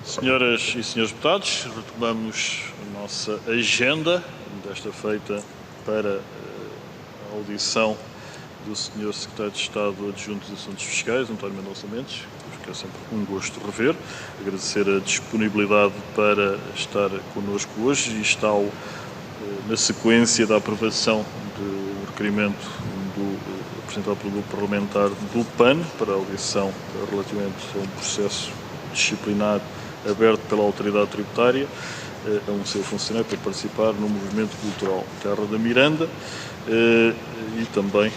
Senhoras e senhores deputados, retomamos a nossa agenda desta feita para a audição do Sr. Secretário de Estado Adjunto dos Assuntos Fiscais, António Mendonça Mendes, que é sempre um gosto rever, agradecer a disponibilidade para estar connosco hoje e está na sequência da aprovação do requerimento apresentado pelo Grupo Parlamentar do PAN para a audição relativamente a um processo disciplinar aberto pela autoridade tributária a um seu funcionário para participar no movimento cultural Terra da Miranda e também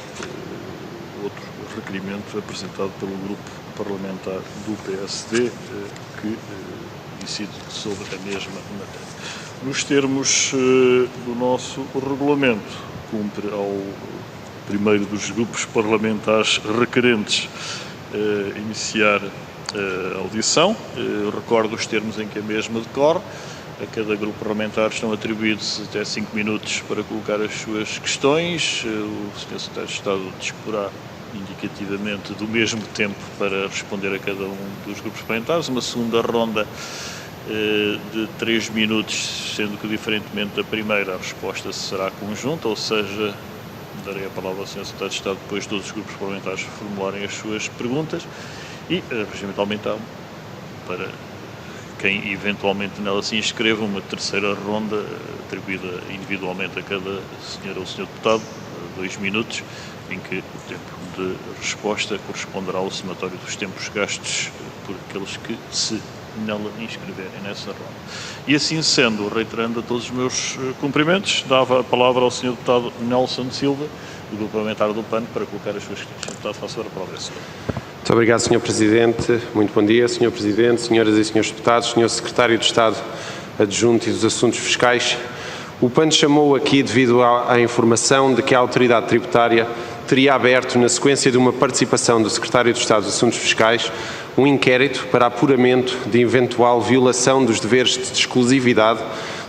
outro requerimento apresentado pelo grupo parlamentar do PSD que incide sobre a mesma matéria. Nos termos do nosso regulamento, cumpre ao primeiro dos grupos parlamentares requerentes iniciar a audição. Recordo os termos em que a mesma decorre. A cada grupo parlamentar estão atribuídos até 5 minutos para colocar as suas questões. O Sr. Secretário de Estado disporá indicativamente do mesmo tempo para responder a cada um dos grupos parlamentares. Uma segunda ronda de 3 minutos, sendo que, diferentemente da primeira, a resposta será conjunta, ou seja, darei a palavra ao Sr. Secretário de Estado depois de todos os grupos parlamentares formularem as suas perguntas e, regimentalmente, há para quem eventualmente nela se inscreva uma terceira ronda atribuída individualmente a cada senhora ou senhor deputado, 2 minutos, em que o tempo de resposta corresponderá ao somatório dos tempos gastos por aqueles que se nela inscreverem nessa ronda. E assim sendo, reiterando a todos os meus cumprimentos, dava a palavra ao Sr. Deputado Nelson Silva, do Grupo Parlamentar do PAN, para colocar as suas questões. Sr. Deputado, faça a palavra. Muito obrigado, Sr. Presidente. Muito bom dia, Sr. Presidente, Senhoras e Senhores Deputados, Sr. Secretário de Estado Adjunto e dos Assuntos Fiscais. O PAN chamou aqui devido à informação de que a autoridade tributária teria aberto, na sequência de uma participação do Secretário de Estado dos Assuntos Fiscais, um inquérito para apuramento de eventual violação dos deveres de exclusividade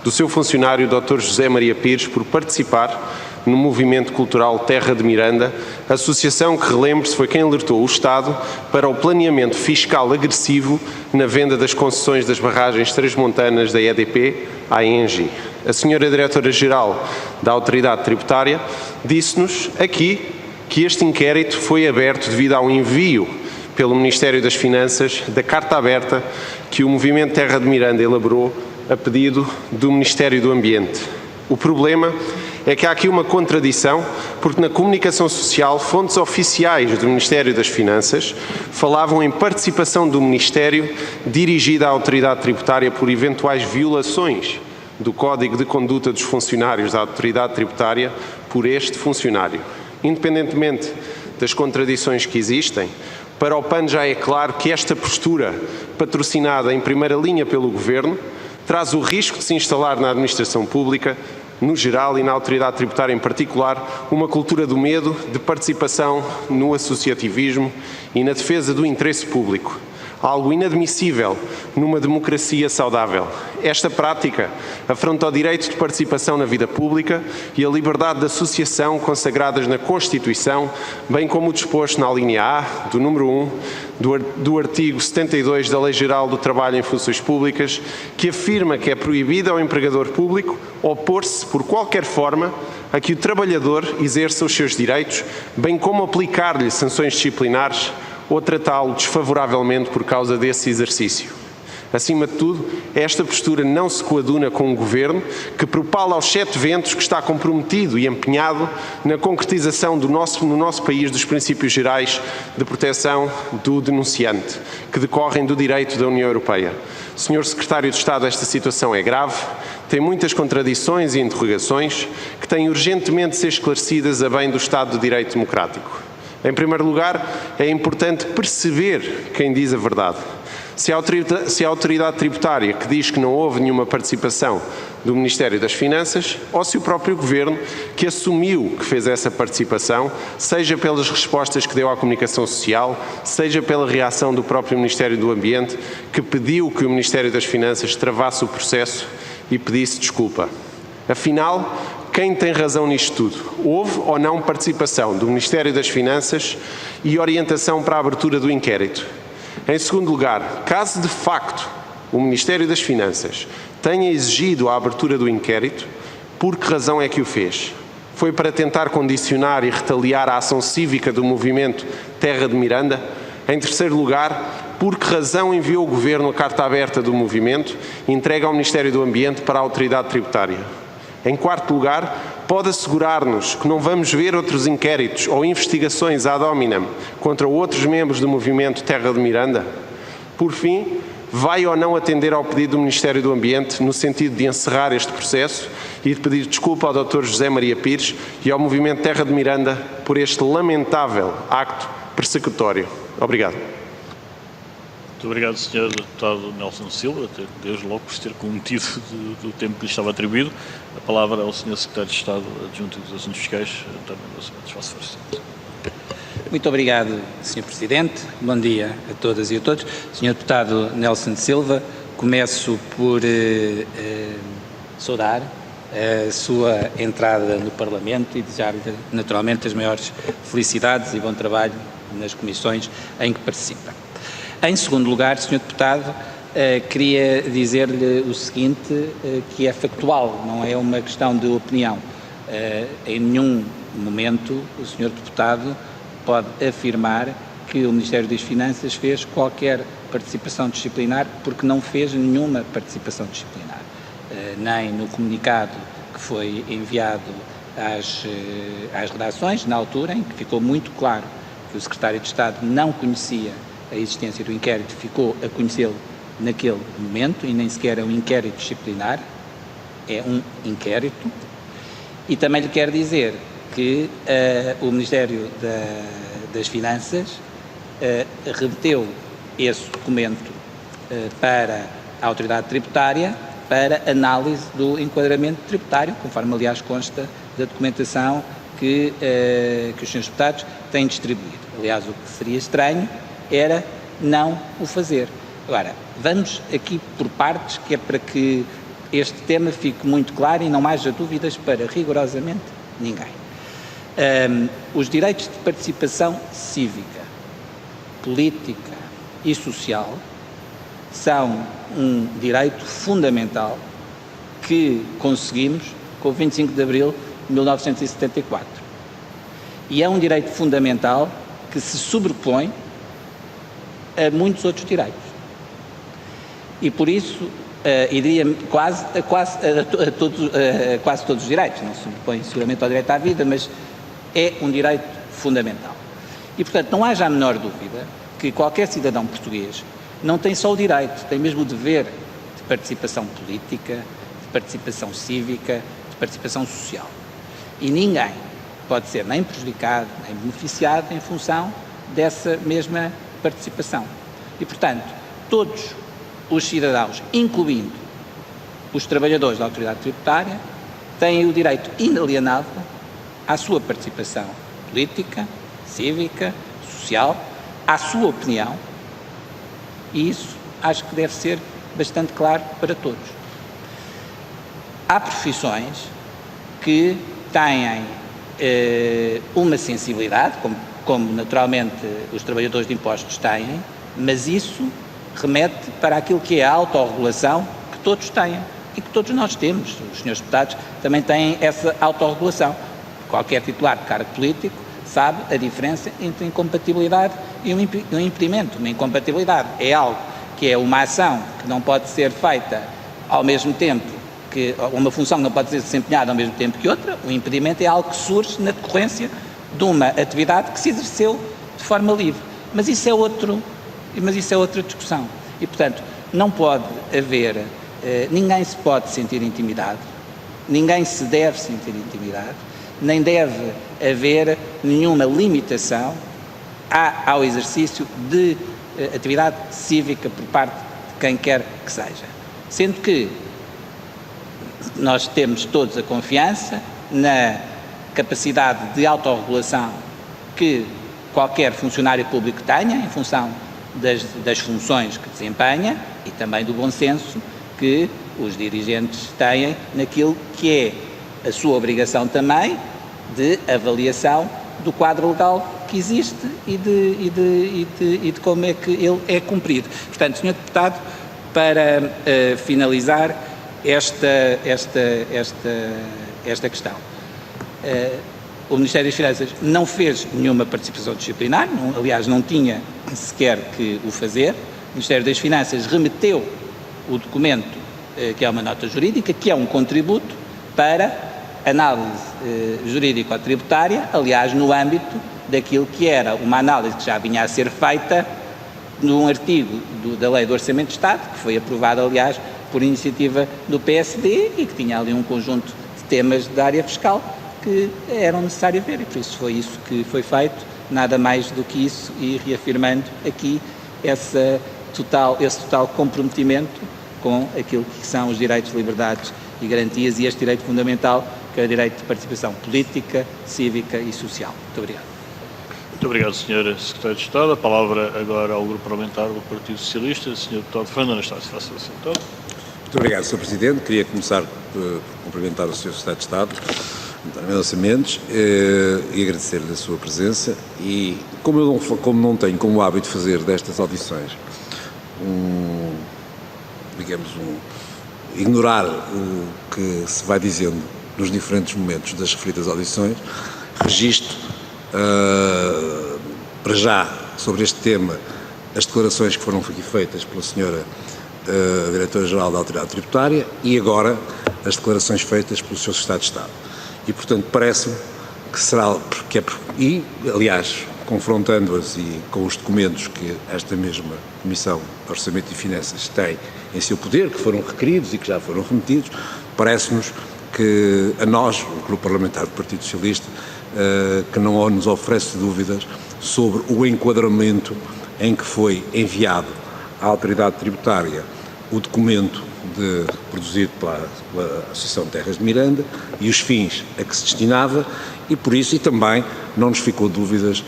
do seu funcionário Dr. José Maria Pires por participar no movimento cultural Terra de Miranda, associação que, relembre-se, foi quem alertou o Estado para o planeamento fiscal agressivo na venda das concessões das barragens transmontanas da EDP à ENGIE. A senhora Diretora-Geral da Autoridade Tributária disse-nos aqui que este inquérito foi aberto devido ao envio pelo Ministério das Finanças da carta aberta que o movimento Terra de Miranda elaborou a pedido do Ministério do Ambiente. O problema é que há aqui uma contradição, porque na comunicação social, fontes oficiais do Ministério das Finanças falavam em participação do Ministério dirigida à autoridade tributária por eventuais violações do Código de Conduta dos Funcionários da autoridade tributária por este funcionário. Independentemente das contradições que existem, para o PAN já é claro que esta postura, patrocinada em primeira linha pelo Governo, traz o risco de se instalar na administração pública, no geral, e na autoridade tributária em particular, uma cultura do medo, de participação no associativismo e na defesa do interesse público. Algo inadmissível numa democracia saudável. Esta prática afronta o direito de participação na vida pública e a liberdade de associação consagradas na Constituição, bem como o disposto na linha A, do número 1, do artigo 72 da Lei Geral do Trabalho em Funções Públicas, que afirma que é proibido ao empregador público opor-se, por qualquer forma, a que o trabalhador exerça os seus direitos, bem como aplicar-lhe sanções disciplinares ou tratá-lo desfavoravelmente por causa desse exercício. Acima de tudo, esta postura não se coaduna com um Governo que propala aos 7 ventos que está comprometido e empenhado na concretização no nosso país dos princípios gerais de proteção do denunciante, que decorrem do direito da União Europeia. Senhor Secretário de Estado, esta situação é grave, tem muitas contradições e interrogações que têm urgentemente de ser esclarecidas a bem do Estado de Direito Democrático. Em primeiro lugar, é importante perceber quem diz a verdade. Se a autoridade tributária que diz que não houve nenhuma participação do Ministério das Finanças, ou se o próprio Governo que assumiu que fez essa participação, seja pelas respostas que deu à comunicação social, seja pela reação do próprio Ministério do Ambiente, que pediu que o Ministério das Finanças travasse o processo e pedisse desculpa. Afinal, quem tem razão nisto tudo? Houve ou não participação do Ministério das Finanças e orientação para a abertura do inquérito? Em segundo lugar, caso de facto o Ministério das Finanças tenha exigido a abertura do inquérito, por que razão é que o fez? Foi para tentar condicionar e retaliar a ação cívica do movimento Terra de Miranda? Em terceiro lugar, por que razão enviou o Governo a carta aberta do movimento entregue ao Ministério do Ambiente para a Autoridade Tributária? Em quarto lugar, pode assegurar-nos que não vamos ver outros inquéritos ou investigações ad hominem contra outros membros do movimento Terra de Miranda? Por fim, vai ou não atender ao pedido do Ministério do Ambiente no sentido de encerrar este processo e de pedir desculpa ao Dr. José Maria Pires e ao movimento Terra de Miranda por este lamentável acto persecutório? Obrigado. Muito obrigado, Sr. Deputado Nelson Silva, desde logo por se ter cometido do tempo que lhe estava atribuído. A palavra é ao Sr. Secretário de Estado Adjunto dos Assuntos Fiscais, António Nascimento. Faço força. Muito obrigado, Sr. Presidente. Bom dia a todas e a todos. Sr. Deputado Nelson Silva, começo por saudar a sua entrada no Parlamento e desejar-lhe naturalmente as maiores felicidades e bom trabalho nas comissões em que participa. Em segundo lugar, Sr. Deputado, queria dizer-lhe o seguinte, que é factual, não é uma questão de opinião. Em nenhum momento o Sr. Deputado pode afirmar que o Ministério das Finanças fez qualquer participação disciplinar, porque não fez nenhuma participação disciplinar. Nem no comunicado que foi enviado às redações, na altura em que ficou muito claro que o Secretário de Estado não conhecia a existência do inquérito, ficou a conhecê-lo naquele momento, e nem sequer é um inquérito disciplinar, é um inquérito. E também lhe quero dizer que o Ministério das Finanças remeteu esse documento para a Autoridade Tributária para análise do enquadramento tributário, conforme aliás consta da documentação que os Srs. Deputados têm distribuído. Aliás, o que seria estranho era não o fazer. Agora, vamos aqui por partes, que é para que este tema fique muito claro e não haja dúvidas para rigorosamente ninguém. Os direitos de participação cívica, política e social são um direito fundamental que conseguimos com o 25 de Abril de 1974. E é um direito fundamental que se sobrepõe a muitos outros direitos. E por isso, e diria quase todos os direitos, não se sobrepõe seguramente ao direito à vida, mas é um direito fundamental. E, portanto, não haja a menor dúvida que qualquer cidadão português não tem só o direito, tem mesmo o dever de participação política, de participação cívica, de participação social. E ninguém pode ser nem prejudicado, nem beneficiado em função dessa mesma participação. E, portanto, todos os cidadãos, incluindo os trabalhadores da Autoridade Tributária, têm o direito inalienável à sua participação política, cívica, social, à sua opinião, e isso acho que deve ser bastante claro para todos. Há profissões que têm uma sensibilidade, como naturalmente os trabalhadores de impostos têm, mas isso remete para aquilo que é a autorregulação que todos têm e que todos nós temos. Os senhores deputados também têm essa autorregulação. Qualquer titular de cargo político sabe a diferença entre incompatibilidade e um impedimento. Uma incompatibilidade é algo que é uma ação que não pode ser feita ao mesmo tempo, uma função que não pode ser desempenhada ao mesmo tempo que outra. O impedimento é algo que surge na decorrência de uma atividade que se exerceu de forma livre. Mas isso é outra discussão. E, portanto, não pode haver, ninguém se pode sentir intimidado, ninguém se deve sentir intimidado, nem deve haver nenhuma limitação ao exercício de atividade cívica por parte de quem quer que seja. Sendo que nós temos todos a confiança na capacidade de autorregulação que qualquer funcionário público tenha, em função das funções que desempenha, e também do bom senso que os dirigentes têm naquilo que é a sua obrigação também de avaliação do quadro legal que existe e de como é que ele é cumprido. Portanto, Sr. Deputado, para finalizar esta questão. O Ministério das Finanças não fez nenhuma participação disciplinar, aliás, não tinha sequer que o fazer. O Ministério das Finanças remeteu o documento, que é uma nota jurídica, que é um contributo para análise jurídico-tributária, aliás, no âmbito daquilo que era uma análise que já vinha a ser feita num artigo da Lei do Orçamento de Estado, que foi aprovado, aliás, por iniciativa do PSD e que tinha ali um conjunto de temas da área fiscal que eram necessários ver, e por isso foi isso que foi feito, nada mais do que isso, e reafirmando aqui esse total comprometimento com aquilo que são os direitos, liberdades e garantias e este direito fundamental, que é o direito de participação política, cívica e social. Muito obrigado. Muito obrigado, Sr. Secretário de Estado. A palavra agora ao Grupo Parlamentar do Partido Socialista, Sr. Deputado Fernando Anastácio. Faça-se, Deputado. Muito obrigado, Sr. Presidente. Queria começar por cumprimentar o Sr. Secretário de Estado, António Mendonça Mendes, e agradecer-lhe a sua presença. E como não tenho como hábito fazer destas audições, ignorar o que se vai dizendo nos diferentes momentos das referidas audições, registro para já sobre este tema as declarações que foram aqui feitas pela Sra. Diretora-Geral da Autoridade Tributária e agora as declarações feitas pelo Sr. Secretário de Estado. E, portanto, parece-me que será, e, aliás, confrontando-as e com os documentos que esta mesma Comissão de Orçamento e Finanças tem em seu poder, que foram requeridos e que já foram remetidos, parece-nos que a nós, o Grupo Parlamentar do Partido Socialista, que não nos oferece dúvidas sobre o enquadramento em que foi enviado à Autoridade Tributária o documento produzido pela Associação de Terras de Miranda e os fins a que se destinava e por isso, e também não nos ficou dúvidas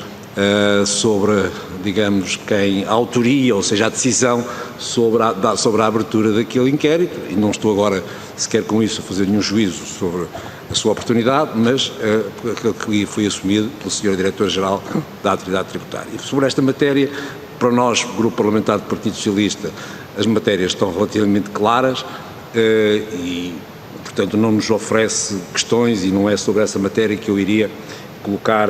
sobre, digamos, a autoria, ou seja, a decisão sobre a abertura daquele inquérito, e não estou agora sequer com isso a fazer nenhum juízo sobre a sua oportunidade, mas aquilo que foi assumido pela Sra. Diretora-Geral da Autoridade Tributária. E sobre esta matéria, para nós, Grupo Parlamentar do Partido Socialista, as matérias estão relativamente claras e, portanto, não nos oferece questões e não é sobre essa matéria que eu iria colocar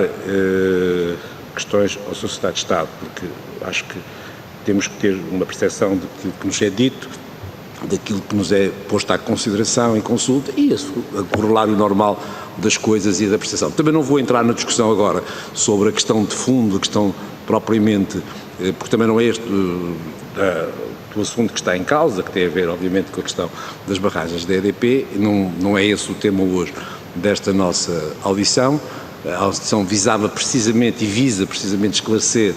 questões ao Sr. Secretário de Estado, porque acho que temos que ter uma percepção daquilo que nos é dito, daquilo que nos é posto à consideração em consulta e o corolário normal das coisas e da percepção. Também não vou entrar na discussão agora sobre a questão de fundo, a questão propriamente, porque também não é este o assunto que está em causa, que tem a ver, obviamente, com a questão das barragens da EDP, não é esse o tema hoje desta nossa audição. A audição visava precisamente e visa precisamente esclarecer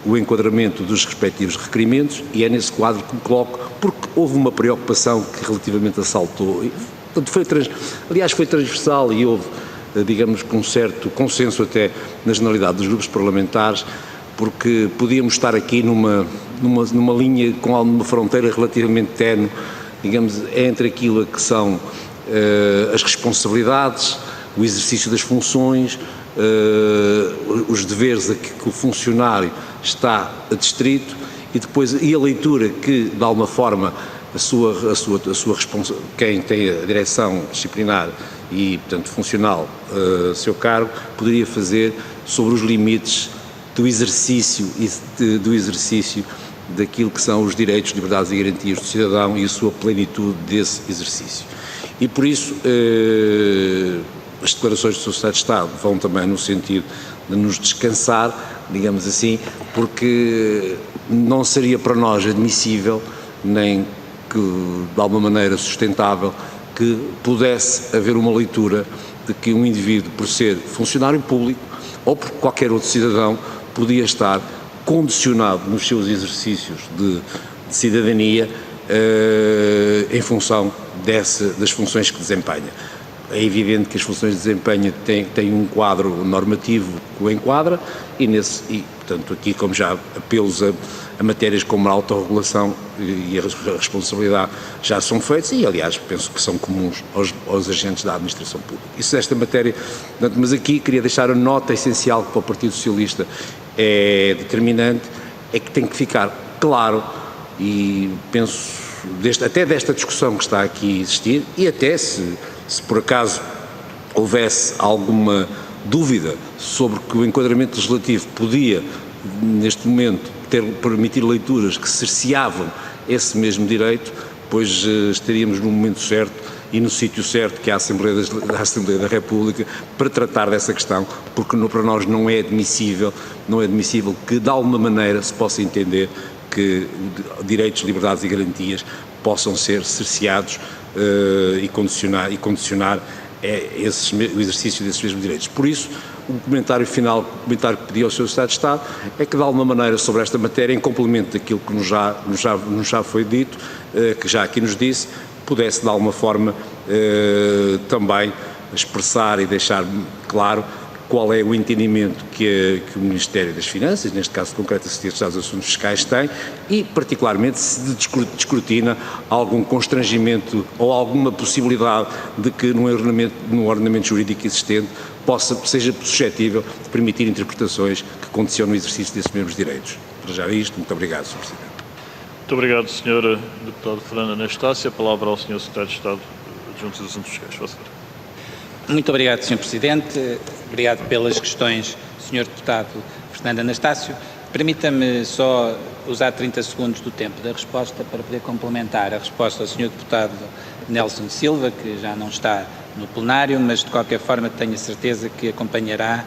o enquadramento dos respectivos requerimentos e é nesse quadro que me coloco, porque houve uma preocupação que relativamente assaltou, aliás foi transversal e houve, digamos, com um certo consenso até na generalidade dos grupos parlamentares, porque podíamos estar aqui numa linha com alguma fronteira relativamente ténue, digamos, entre aquilo que são as responsabilidades, o exercício das funções, os deveres a que o funcionário está adstrito e depois a leitura que, de alguma forma, quem tem a direção disciplinar e, portanto, funcional a seu cargo, poderia fazer sobre os limites do exercício daquilo que são os direitos, liberdades e garantias do cidadão e a sua plenitude desse exercício. E por isso as declarações do Sr. Secretário de Estado vão também no sentido de nos descansar, digamos assim, porque não seria para nós admissível, nem que de alguma maneira sustentável, que pudesse haver uma leitura de que um indivíduo, por ser funcionário público ou por qualquer outro cidadão, podia estar condicionado nos seus exercícios de cidadania em função das funções que desempenha. É evidente que as funções de desempenho têm um quadro normativo que o enquadra e, portanto, aqui como já apelos a matérias como a autorregulação e a responsabilidade já são feitos e, aliás, penso que são comuns aos agentes da administração pública. Isso esta matéria, portanto, mas aqui queria deixar a nota essencial que para o Partido Socialista é determinante, é que tem que ficar claro e penso até desta discussão que está aqui a existir, e até se por acaso houvesse alguma dúvida sobre que o enquadramento legislativo podia, neste momento, permitir leituras que cerceavam esse mesmo direito, pois estaríamos no momento certo e no sítio certo, que é a Assembleia da República, para tratar dessa questão, porque para nós não é admissível que de alguma maneira se possa entender que direitos, liberdades e garantias possam ser cerceados e condicionar o exercício desses mesmos direitos. Por isso, o comentário final, o comentário que pedi ao Sr. Secretário de Estado é que, de alguma maneira, sobre esta matéria, em complemento daquilo que nos já foi dito, que já aqui nos disse, pudesse, de alguma forma, também expressar e deixar claro qual é o entendimento que o Ministério das Finanças, neste caso concreto a Secretaria de Estado dos Assuntos Fiscais, tem e, particularmente, se descortina algum constrangimento ou alguma possibilidade de que no ordenamento jurídico existente seja suscetível de permitir interpretações que condicionam o exercício desses mesmos direitos. Para já isto, muito obrigado, Sr. Presidente. Muito obrigado, Sr. Deputado Fernando Anastácio. A palavra ao Sr. Secretário de Estado Adjunto dos Assuntos Fiscais. Muito obrigado, Sr. Presidente. Obrigado pelas questões, Sr. Deputado Fernando Anastácio. Permita-me só usar 30 segundos do tempo da resposta para poder complementar a resposta ao Sr. Deputado Nelson Silva, que já não está no plenário, mas de qualquer forma tenho a certeza que acompanhará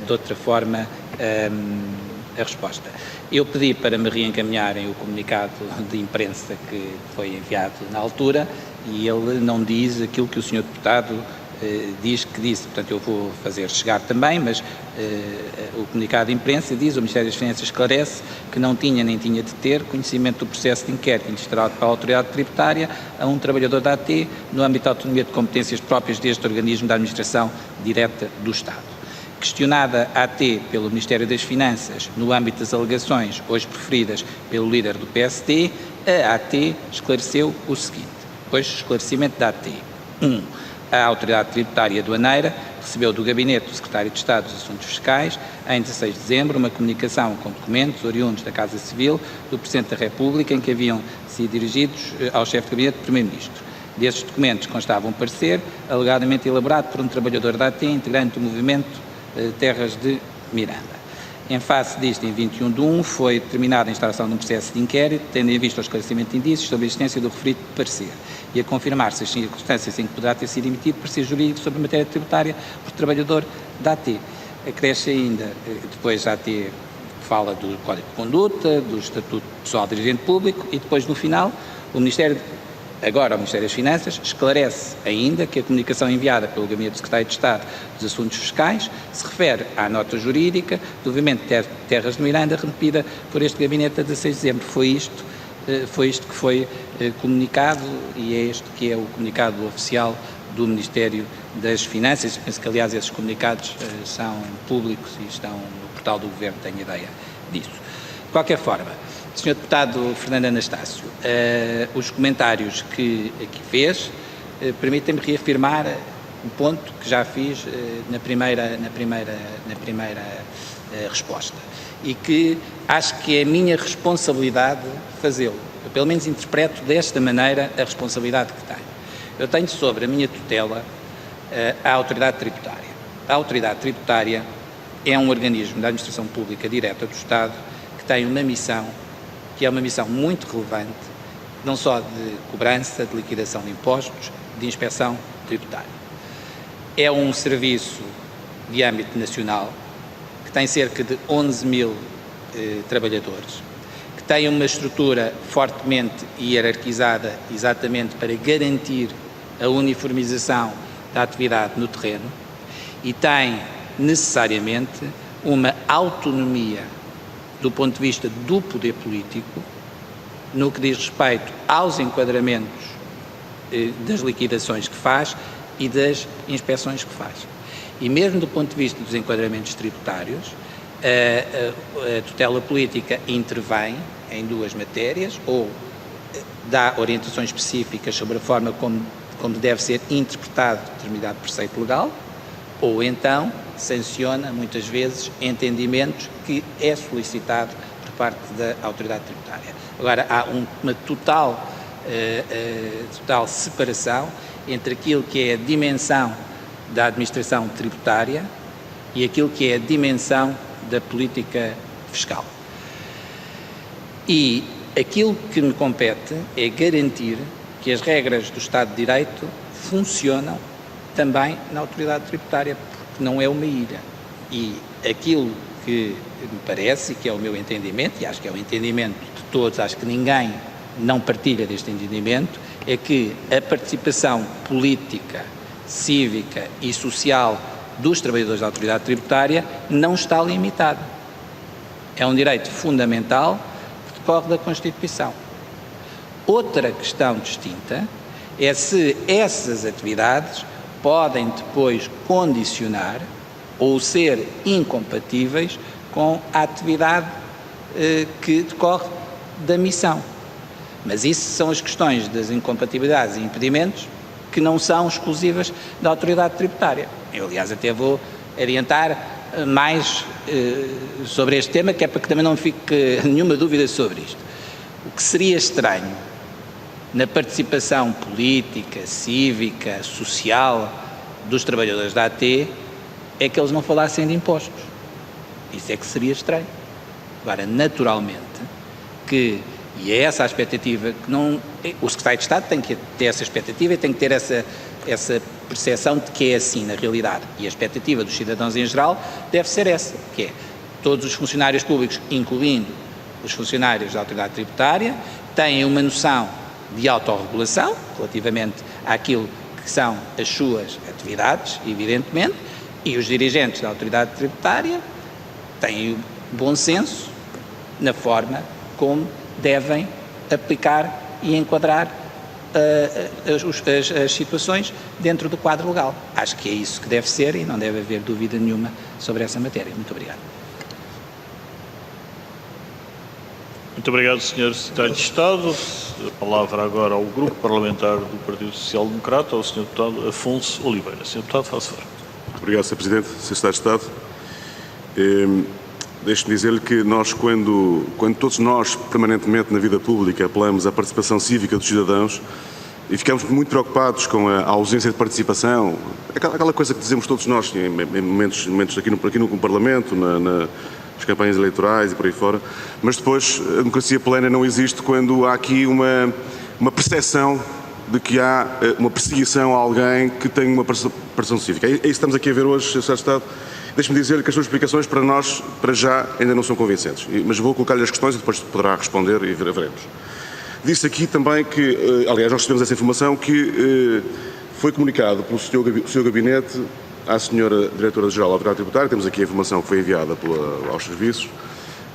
de outra forma a resposta. Eu pedi para me reencaminharem o comunicado de imprensa que foi enviado na altura e ele não diz aquilo que o Sr. Deputado diz que disse, portanto eu vou fazer chegar também, mas o comunicado de imprensa diz: o Ministério das Finanças esclarece que não tinha nem tinha de ter conhecimento do processo de inquérito instaurado pela autoridade tributária a um trabalhador da AT no âmbito da autonomia de competências próprias deste organismo da administração direta do Estado. Questionada a AT pelo Ministério das Finanças no âmbito das alegações hoje preferidas pelo líder do PSD, a AT esclareceu o seguinte, pois esclarecimento da AT. 1. A Autoridade Tributária Aduaneira recebeu do Gabinete do Secretário de Estado dos Assuntos Fiscais, em 16 de dezembro, uma comunicação com documentos oriundos da Casa Civil do Presidente da República em que haviam sido dirigidos ao chefe de Gabinete do Primeiro-Ministro. Desses documentos constava um parecer alegadamente elaborado por um trabalhador da AT, integrante do movimento Terras de Miranda. Em face disto, em 21/1, foi determinada a instauração de um processo de inquérito, tendo em vista o esclarecimento de indícios sobre a existência do referido parecer e a confirmar-se as circunstâncias em que poderá ter sido emitido parecer jurídico sobre a matéria tributária por trabalhador da AT. Acresce ainda, depois a AT fala do Código de Conduta, do Estatuto Pessoal Dirigente Público e depois, no final, o Ministério das Finanças esclarece ainda que a comunicação enviada pelo Gabinete do Secretário de Estado dos Assuntos Fiscais se refere à nota jurídica do movimento Terras de Miranda remetida por este Gabinete a 16 de dezembro. Foi isto que foi comunicado e é este que é o comunicado oficial do Ministério das Finanças. Penso que, aliás, esses comunicados são públicos e estão no portal do Governo, tenho ideia disso. De qualquer forma, Sr. Deputado Fernando Anastácio, os comentários que aqui fez permitem-me reafirmar o ponto que já fiz na primeira resposta e que acho que é a minha responsabilidade fazê-lo. Eu, pelo menos, interpreto desta maneira a responsabilidade que tenho. Eu tenho sobre a minha tutela a Autoridade Tributária. A Autoridade Tributária é um organismo da administração pública direta do Estado que tem uma missão que é uma missão muito relevante, não só de cobrança, de liquidação de impostos, de inspeção tributária. É um serviço de âmbito nacional, que tem cerca de 11 mil trabalhadores, que tem uma estrutura fortemente hierarquizada exatamente para garantir a uniformização da atividade no terreno e tem necessariamente uma autonomia do ponto de vista do poder político, no que diz respeito aos enquadramentos das liquidações que faz e das inspeções que faz. E mesmo do ponto de vista dos enquadramentos tributários, a tutela política intervém em duas matérias, ou dá orientações específicas sobre a forma como deve ser interpretado determinado preceito legal, ou então sanciona, muitas vezes, entendimentos que é solicitado por parte da Autoridade Tributária. Agora, há uma total total separação entre aquilo que é a dimensão da administração tributária e aquilo que é a dimensão da política fiscal. E aquilo que me compete é garantir que as regras do Estado de Direito funcionam também na autoridade tributária, porque não é uma ilha. E aquilo que me parece, e que é o meu entendimento, e acho que é o entendimento de todos, acho que ninguém não partilha deste entendimento, é que a participação política, cívica e social dos trabalhadores da autoridade tributária não está limitada. É um direito fundamental que decorre da Constituição. Outra questão distinta é se essas atividades podem depois condicionar ou ser incompatíveis com a atividade que decorre da missão. Mas isso são as questões das incompatibilidades e impedimentos que não são exclusivas da autoridade tributária. Eu, aliás, até vou adiantar mais sobre este tema, que é para que também não fique nenhuma dúvida sobre isto. O que seria estranho na participação política, cívica, social dos trabalhadores da AT é que eles não falassem de impostos. Isso é que seria estranho. Agora, naturalmente, e é essa a expectativa, que não, o Secretário de Estado tem que ter essa expectativa e tem que ter essa percepção de que é assim na realidade. E a expectativa dos cidadãos em geral deve ser essa, que é todos os funcionários públicos, incluindo os funcionários da autoridade tributária, têm uma noção de autorregulação relativamente àquilo que são as suas atividades, evidentemente, e os dirigentes da autoridade tributária têm bom senso na forma como devem aplicar e enquadrar as situações dentro do quadro legal. Acho que é isso que deve ser e não deve haver dúvida nenhuma sobre essa matéria. Muito obrigado. Muito obrigado, Sr. Secretário de Estado. A palavra agora ao Grupo Parlamentar do Partido Social Democrata, ao Sr. Deputado Afonso Oliveira. Sr. Deputado, faça favor. Obrigado, Sr. Presidente, Sr. Secretário de Estado. Deixe-me dizer-lhe que nós, quando todos nós, permanentemente na vida pública, apelamos à participação cívica dos cidadãos e ficamos muito preocupados com a ausência de participação, aquela coisa que dizemos todos nós em momentos aqui no Parlamento, nas campanhas eleitorais e por aí fora, mas depois a democracia plena não existe quando há aqui uma percepção de que há uma perseguição a alguém que tem uma participação cívica. É isso que estamos aqui a ver hoje, Sr. Secretário de Estado. Deixe-me dizer-lhe que as suas explicações para nós, para já, ainda não são convincentes, mas vou colocar-lhe as questões e depois poderá responder e veremos. Disse aqui também que, aliás, nós recebemos essa informação, que foi comunicado pelo seu gabinete à senhora Diretora-Geral da Autoridade Tributária, temos aqui a informação que foi enviada aos serviços,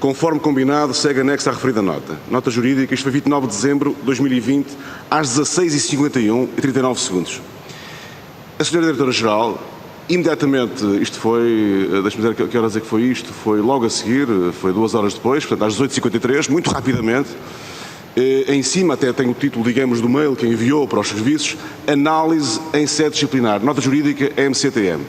conforme combinado, segue anexo à referida nota. Nota jurídica, isto foi 29 de dezembro de 2020, às 16h51 e 39 segundos. A senhora Diretora-Geral, imediatamente, isto foi, deixe-me dizer que horas é que foi isto, foi logo a seguir, foi 2 horas depois, portanto às 18h53, muito rapidamente, em cima até tem o título, digamos, do mail que enviou para os serviços, análise em sede disciplinar, nota jurídica MCTM.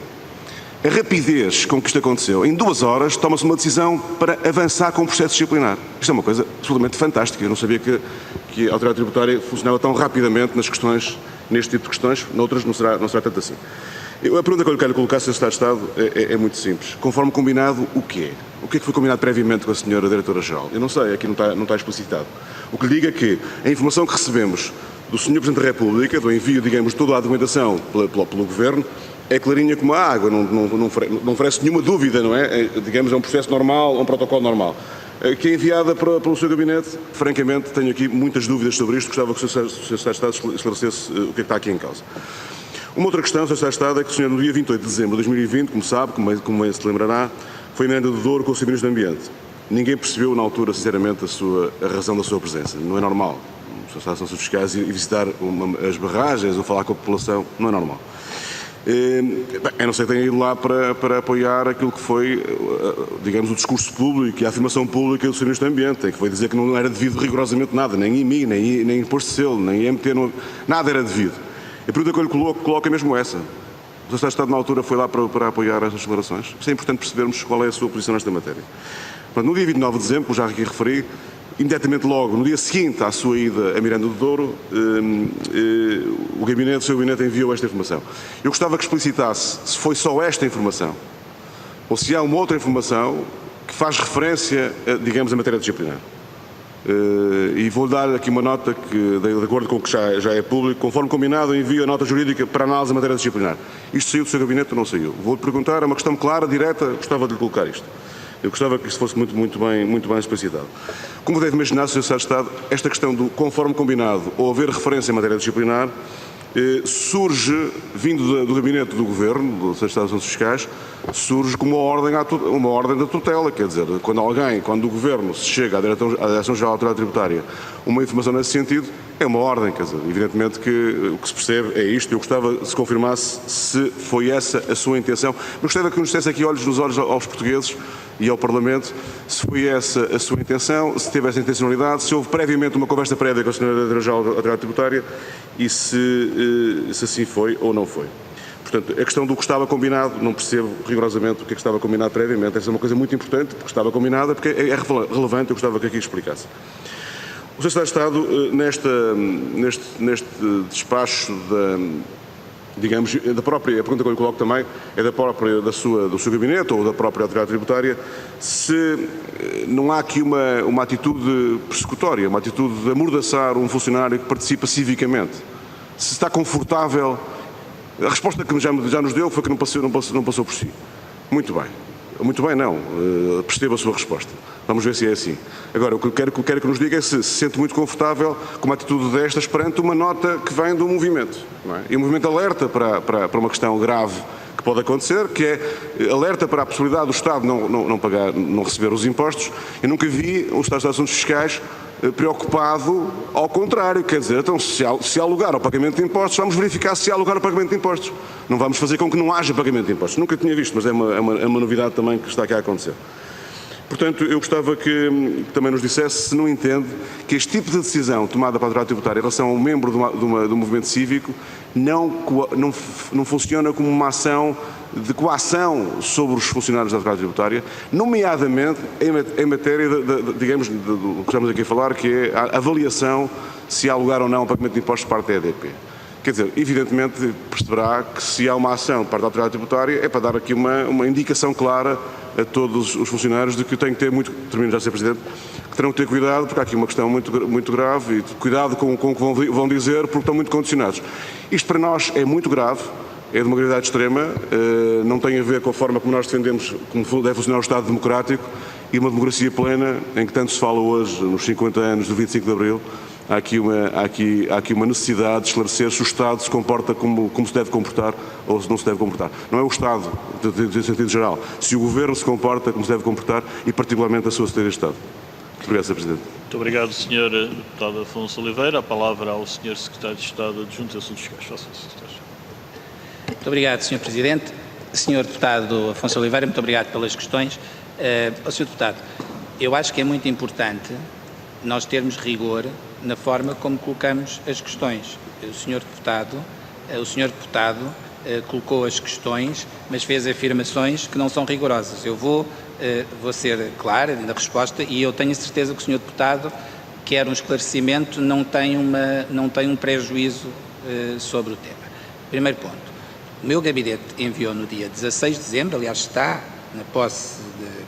A rapidez com que isto aconteceu, em 2 horas toma-se uma decisão para avançar com o processo disciplinar. Isto é uma coisa absolutamente fantástica, eu não sabia que a autoridade tributária funcionava tão rapidamente neste tipo de questões, noutras não será tanto assim. A pergunta que eu lhe quero colocar, Sr. Secretário de Estado, é muito simples. Conforme combinado, o quê? O que é que foi combinado previamente com a senhora Diretora-Geral? Eu não sei, aqui não está explicitado. O que lhe digo é que a informação que recebemos do Sr. Presidente da República, do envio, digamos, de toda a documentação pelo Governo, é clarinha como a água, não oferece nenhuma dúvida, não é? Digamos, é um processo normal, é um protocolo normal. Que é enviada pelo seu gabinete, francamente, tenho aqui muitas dúvidas sobre isto, gostava que o Sr. Secretário de Estado esclarecesse o que é que está aqui em causa. Uma outra questão, Sr. Secretário de Estado, é que o senhor, no dia 28 de dezembro de 2020, como sabe, como se lembrará, foi em Miranda do Douro com o Sr. Ministro do Ambiente. Ninguém percebeu, na altura, sinceramente, a razão da sua presença. Não é normal. Os Sr. Secretário de Fiscais e visitar as barragens ou falar com a população, não é normal. A não ser que tenha ido lá para apoiar aquilo que foi, digamos, o discurso público e a afirmação pública do Sr. Ministro do Ambiente, em que foi dizer que não era devido rigorosamente nada, nem IMI, nem imposto de selo, nem IMT, nada era devido. A pergunta que eu lhe coloco é mesmo essa. O Secretário de Estado, na altura, foi lá para apoiar essas declarações. Isto é importante percebermos qual é a sua posição nesta matéria. Portanto, no dia 29 de dezembro, como já aqui referi, imediatamente logo, no dia seguinte à sua ida a Miranda do Douro, o seu gabinete enviou esta informação. Eu gostava que explicitasse se foi só esta informação ou se há uma outra informação que faz referência, digamos, à matéria disciplinar. E vou dar aqui uma nota que, de acordo com o que já é público, conforme combinado, envio a nota jurídica para análise da matéria disciplinar. Isto saiu do seu gabinete ou não saiu? Vou-lhe perguntar, é uma questão clara, direta, gostava de lhe colocar isto. Eu gostava que isto fosse muito bem explicitado. Como deve imaginar, Sr. Secretário de Estado, esta questão do conforme combinado ou haver referência em matéria disciplinar surge, vindo do gabinete do Governo, do Secretário de Assuntos Fiscais, surge como uma ordem da tutela, quer dizer, quando o Governo se chega à Direção-Geral da Autoridade Tributária uma informação nesse sentido, é uma ordem, quer dizer, evidentemente que o que se percebe é isto. Eu gostava que se confirmasse se foi essa a sua intenção, mas gostava que nos desse aqui olhos nos olhos aos portugueses e ao Parlamento, se foi essa a sua intenção, se teve essa intencionalidade, se houve previamente uma conversa prévia com a Sra. Diretora-Geral da Autoridade Tributária e se assim foi ou não foi. Portanto, a questão do que estava combinado, não percebo rigorosamente o que estava combinado previamente. Essa é uma coisa muito importante, porque estava combinada, porque é relevante, eu gostava que aqui explicasse. O Sr. Secretário de Estado, neste despacho digamos, da própria, a pergunta que eu lhe coloco também é do seu gabinete ou da própria autoridade tributária, se não há aqui uma atitude persecutória, uma atitude de amordaçar um funcionário que participa civicamente. Se está confortável, a resposta que já nos deu foi que não passou por si. Muito bem. Muito bem, não. Percebo a sua resposta. Vamos ver se é assim. Agora, o que eu quero que nos diga é se sente muito confortável com uma atitude destas perante uma nota que vem do movimento. Não é? E o movimento alerta para uma questão grave que pode acontecer, que é alerta para a possibilidade do Estado não receber os impostos. Eu nunca vi o Estado de Assuntos Fiscais preocupado ao contrário, quer dizer, então se há lugar ao pagamento de impostos, vamos verificar se há lugar ao pagamento de impostos. Não vamos fazer com que não haja pagamento de impostos. Nunca tinha visto, mas é uma novidade também que está aqui a acontecer. Portanto, eu gostava que também nos dissesse se não entende que este tipo de decisão tomada para a Autoridade Tributária em relação a um membro do movimento cívico não funciona como uma ação de coação sobre os funcionários da Autoridade Tributária, nomeadamente em matéria, digamos, do que estamos aqui a falar, que é a avaliação se há lugar ou não ao pagamento de impostos por parte da EDP. Quer dizer, evidentemente perceberá que se há uma ação de parte da Autoridade Tributária é para dar aqui uma indicação clara a todos os funcionários de que tem que ter muito, termino já, Sr. Presidente, que terão que ter cuidado, porque há aqui uma questão muito grave e cuidado com o que vão dizer, porque estão muito condicionados. Isto para nós é muito grave, é de uma gravidade extrema, não tem a ver com a forma como nós defendemos como deve funcionar o Estado democrático e uma democracia plena, em que tanto se fala hoje, nos 50 anos do 25 de Abril. Há aqui uma necessidade de esclarecer se o Estado se comporta como se deve comportar ou se não se deve comportar. Não é o Estado, em sentido geral. Se o Governo se comporta como se deve comportar e particularmente a sua Secretaria de Estado. Muito obrigado, Sr. Presidente. Muito obrigado, Sr. Deputado Afonso Oliveira. A palavra ao Sr. Secretário de Estado Adjunto de Assuntos Fiscais. Faça-se, Secretário. Muito obrigado, Sr. Presidente. Sr. Deputado Afonso Oliveira, muito obrigado pelas questões. Sr. Deputado, eu acho que é muito importante nós termos rigor na forma como colocamos as questões. O Sr. Deputado colocou as questões, mas fez afirmações que não são rigorosas. Eu vou ser claro na resposta e eu tenho certeza que o Sr. Deputado quer um esclarecimento, não tem um prejuízo sobre o tema. Primeiro ponto. O meu gabinete enviou no dia 16 de dezembro, aliás está na posse,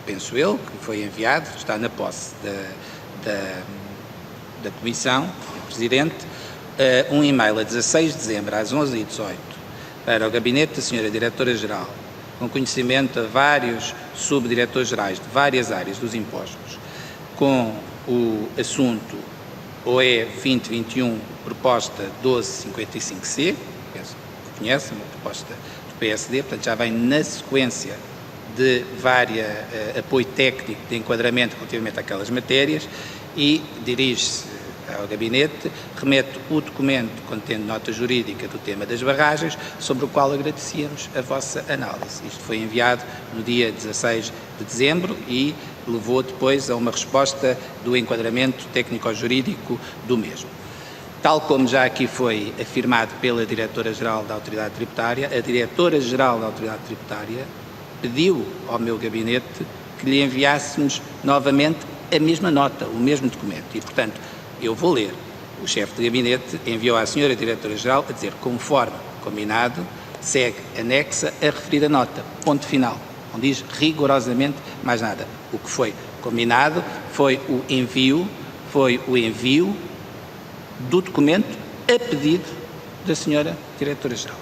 penso eu, que foi enviado, está na posse da Comissão, do Presidente, um e-mail a 16 de dezembro, às 11h18, para o gabinete da Sra. Diretora-Geral, com conhecimento a vários subdiretores-gerais de várias áreas dos impostos, com o assunto OE 2021, proposta 1255C, penso que conhecem, uma proposta do PSD, portanto já vem na sequência de vários apoio técnico de enquadramento relativamente àquelas matérias e dirige-se ao gabinete, remete o documento contendo nota jurídica do tema das barragens, sobre o qual agradecíamos a vossa análise. Isto foi enviado no dia 16 de dezembro e levou depois a uma resposta do enquadramento técnico-jurídico do mesmo. Tal como já aqui foi afirmado pela Diretora-Geral da Autoridade Tributária, a Diretora-Geral da Autoridade Tributária pediu ao meu gabinete que lhe enviássemos novamente a mesma nota, o mesmo documento. E, portanto, eu vou ler. O chefe de gabinete enviou à senhora Diretora-Geral a dizer, conforme combinado, segue anexa a referida nota. Ponto final. Não diz rigorosamente mais nada. O que foi combinado foi o envio do documento a pedido da senhora Diretora-Geral.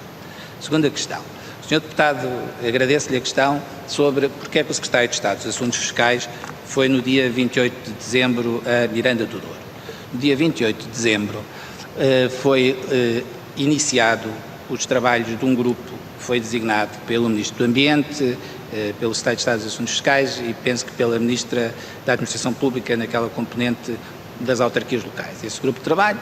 Segunda questão. O senhor deputado, agradeço-lhe a questão sobre porque é que o secretário de Estado dos Assuntos Fiscais foi no dia 28 de dezembro a Miranda do Douro. No dia 28 de dezembro foi iniciado os trabalhos de um grupo que foi designado pelo Ministro do Ambiente, pelo Secretário de Estado dos Assuntos Fiscais e penso que pela Ministra da Administração Pública naquela componente das autarquias locais. Esse grupo de trabalho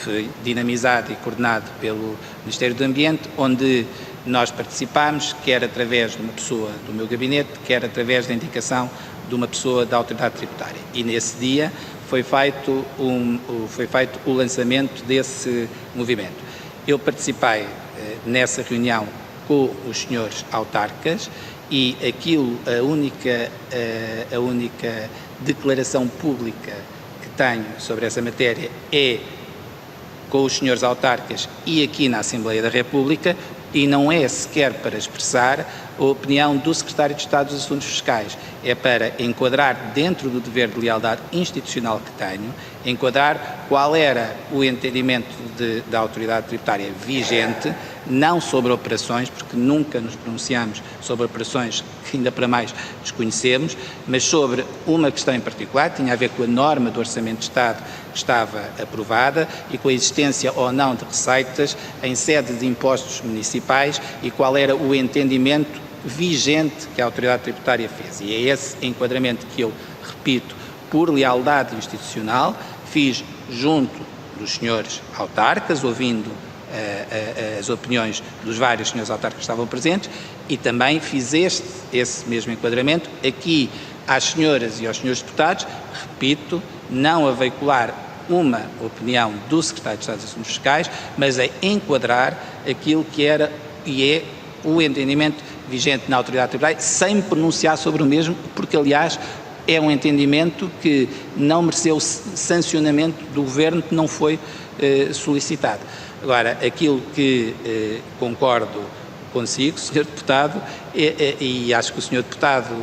foi dinamizado e coordenado pelo Ministério do Ambiente, onde nós participámos, quer através de uma pessoa do meu gabinete, quer através da indicação de uma pessoa da Autoridade Tributária. E nesse dia foi feito o lançamento desse movimento. Eu participei nessa reunião com os senhores autarcas e a única declaração pública que tenho sobre essa matéria é com os senhores autarcas e aqui na Assembleia da República, e não é sequer para expressar a opinião do Secretário de Estado dos Assuntos Fiscais, é para enquadrar dentro do dever de lealdade institucional que tenho, enquadrar qual era o entendimento da autoridade tributária vigente, não sobre operações, porque nunca nos pronunciamos sobre operações que ainda para mais desconhecemos, mas sobre uma questão em particular, que tinha a ver com a norma do Orçamento de Estado que estava aprovada e com a existência ou não de receitas em sede de impostos municipais e qual era o entendimento vigente que a autoridade tributária fez. E é esse enquadramento que eu, repito, por lealdade institucional, fiz junto dos senhores autarcas, ouvindo as opiniões dos vários senhores autarcas que estavam presentes e também fiz esse mesmo enquadramento aqui às senhoras e aos senhores deputados, repito, não a veicular uma opinião do Secretário de Estado dos Assuntos Fiscais, mas a enquadrar aquilo que era e é o entendimento vigente na autoridade tributária, sem me pronunciar sobre o mesmo, porque, aliás, é um entendimento que não mereceu sancionamento do Governo, que não foi solicitado. Agora, aquilo que concordo consigo, Sr. Deputado, e acho que o Sr. Deputado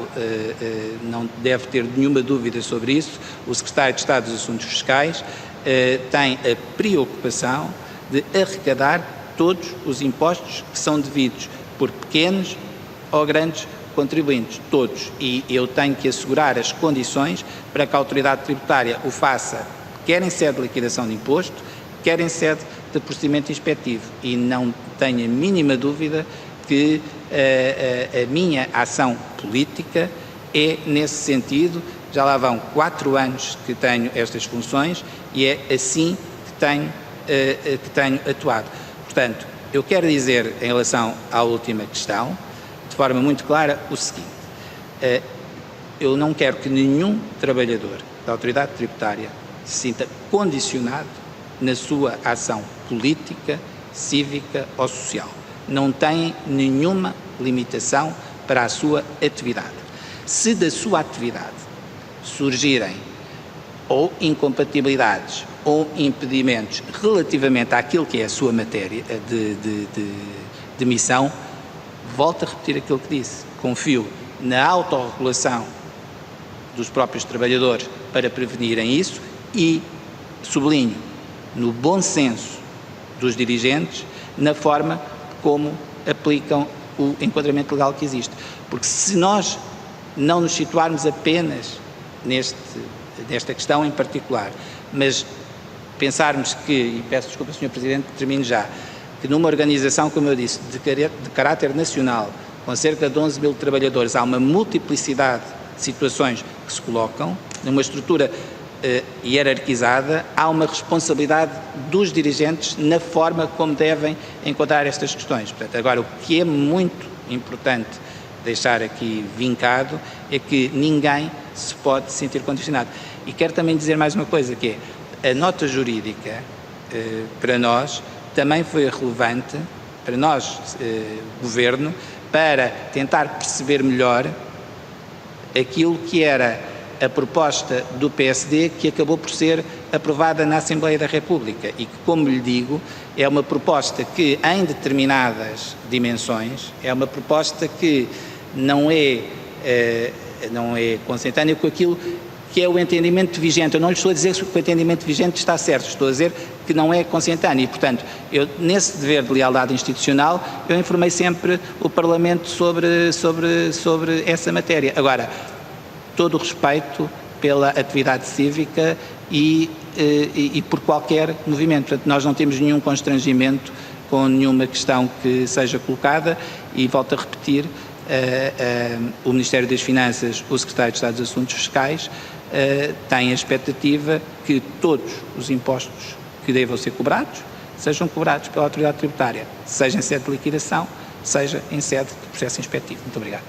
não deve ter nenhuma dúvida sobre isso, o Secretário de Estado dos Assuntos Fiscais tem a preocupação de arrecadar todos os impostos que são devidos por pequenos ou grandes contribuintes, todos. E eu tenho que assegurar as condições para que a autoridade tributária o faça, quer em sede de liquidação de imposto, quer em sede de procedimento inspectivo. E não tenho a mínima dúvida que a minha ação política é nesse sentido. Já lá vão 4 anos que tenho estas funções e é assim que tenho atuado. Portanto, eu quero dizer, em relação à última questão, de forma muito clara, o seguinte: eu não quero que nenhum trabalhador da autoridade tributária se sinta condicionado na sua ação política, cívica ou social. Não tem nenhuma limitação para a sua atividade. Se da sua atividade surgirem ou incompatibilidades ou impedimentos relativamente àquilo que é a sua matéria de missão, volto a repetir aquilo que disse. Confio na autorregulação dos próprios trabalhadores para prevenirem isso e, sublinho, no bom senso dos dirigentes, na forma como aplicam o enquadramento legal que existe. Porque se nós não nos situarmos apenas nesta questão em particular, mas pensarmos que, e peço desculpa, Sr. Presidente, termino já, que numa organização, como eu disse, de caráter nacional, com cerca de 11 mil trabalhadores, há uma multiplicidade de situações que se colocam, numa estrutura hierarquizada, há uma responsabilidade dos dirigentes na forma como devem enquadrar estas questões. Portanto, agora, o que é muito importante deixar aqui vincado é que ninguém se pode sentir condicionado. E quero também dizer mais uma coisa, que é a nota jurídica, para nós, também foi relevante, para nós, Governo, para tentar perceber melhor aquilo que era a proposta do PSD que acabou por ser aprovada na Assembleia da República e que, como lhe digo, é uma proposta que, em determinadas dimensões, é uma proposta que não é consentânea com aquilo que é o entendimento vigente. Eu não lhe estou a dizer que o entendimento vigente está certo, estou a dizer que não é consentâneo e, portanto, eu, nesse dever de lealdade institucional, eu informei sempre o Parlamento sobre essa matéria. Agora, todo o respeito pela atividade cívica e por qualquer movimento. Portanto, nós não temos nenhum constrangimento com nenhuma questão que seja colocada e, volto a repetir, o Ministério das Finanças, o Secretário de Estado dos Assuntos Fiscais, têm a expectativa que todos os impostos que devam ser cobrados sejam cobrados pela autoridade tributária, seja em sede de liquidação, seja em sede de processo inspectivo. Muito obrigado.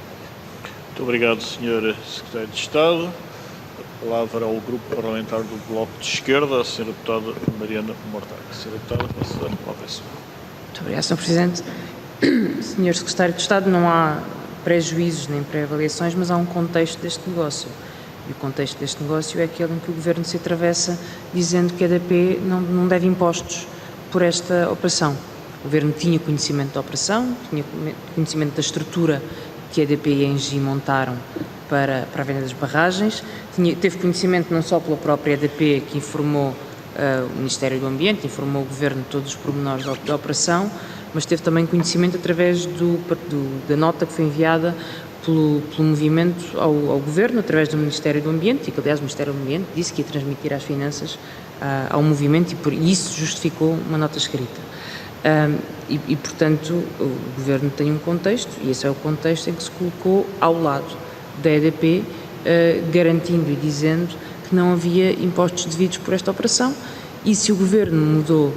Muito obrigado, Sr. Secretário de Estado. A palavra ao Grupo Parlamentar do Bloco de Esquerda, a Sra. Deputada Mariana Mortágua. Sra. Deputada, passo a palavra. Muito obrigada, Sr. Presidente. Sr. Secretário de Estado, não há prejuízos nem pré-avaliações, mas há um contexto deste negócio. E o contexto deste negócio é aquele em que o Governo se atravessa dizendo que a EDP não deve impostos por esta operação. O Governo tinha conhecimento da operação, tinha conhecimento da estrutura que a EDP e a ENGIE montaram para a venda das barragens, teve conhecimento não só pela própria EDP, que informou o Ministério do Ambiente, informou o Governo de todos os pormenores da operação, mas teve também conhecimento através da nota que foi enviada pelo movimento ao Governo, através do Ministério do Ambiente, e que, aliás, o Ministério do Ambiente disse que ia transmitir às finanças ao movimento e por isso justificou uma nota escrita. Portanto, o Governo tem um contexto, e esse é o contexto em que se colocou ao lado da EDP, garantindo e dizendo que não havia impostos devidos por esta operação, e se o Governo mudou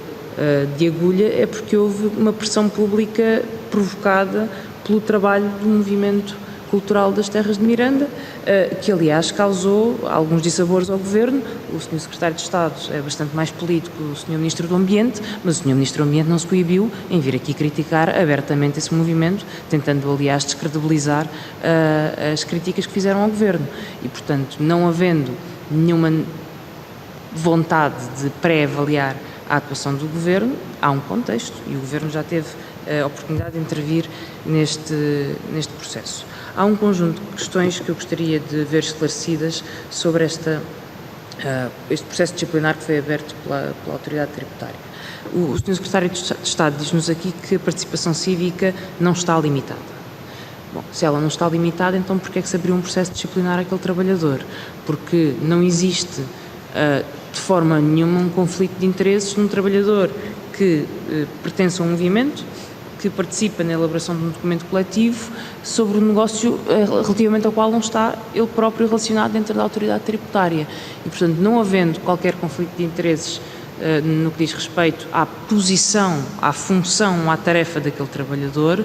de agulha é porque houve uma pressão pública provocada pelo trabalho do movimento cultural das Terras de Miranda, que aliás causou alguns dissabores ao Governo. O Sr. Secretário de Estado é bastante mais polido que o Sr. Ministro do Ambiente, mas o Sr. Ministro do Ambiente não se coibiu em vir aqui criticar abertamente esse movimento, tentando aliás descredibilizar as críticas que fizeram ao Governo. E portanto, não havendo nenhuma vontade de pré-avaliar a atuação do Governo, há um contexto e o Governo já teve a oportunidade de intervir neste processo. Há um conjunto de questões que eu gostaria de ver esclarecidas sobre este processo disciplinar que foi aberto pela autoridade tributária. O Sr. Secretário de Estado diz-nos aqui que a participação cívica não está limitada. Bom, se ela não está limitada, então porquê é que se abriu um processo disciplinar àquele trabalhador? Porque não existe de forma nenhuma um conflito de interesses num trabalhador que pertence a um movimento, que participa na elaboração de um documento coletivo sobre o negócio relativamente ao qual não está ele próprio relacionado dentro da autoridade tributária. E, portanto, não havendo qualquer conflito de interesses no que diz respeito à posição, à função, à tarefa daquele trabalhador,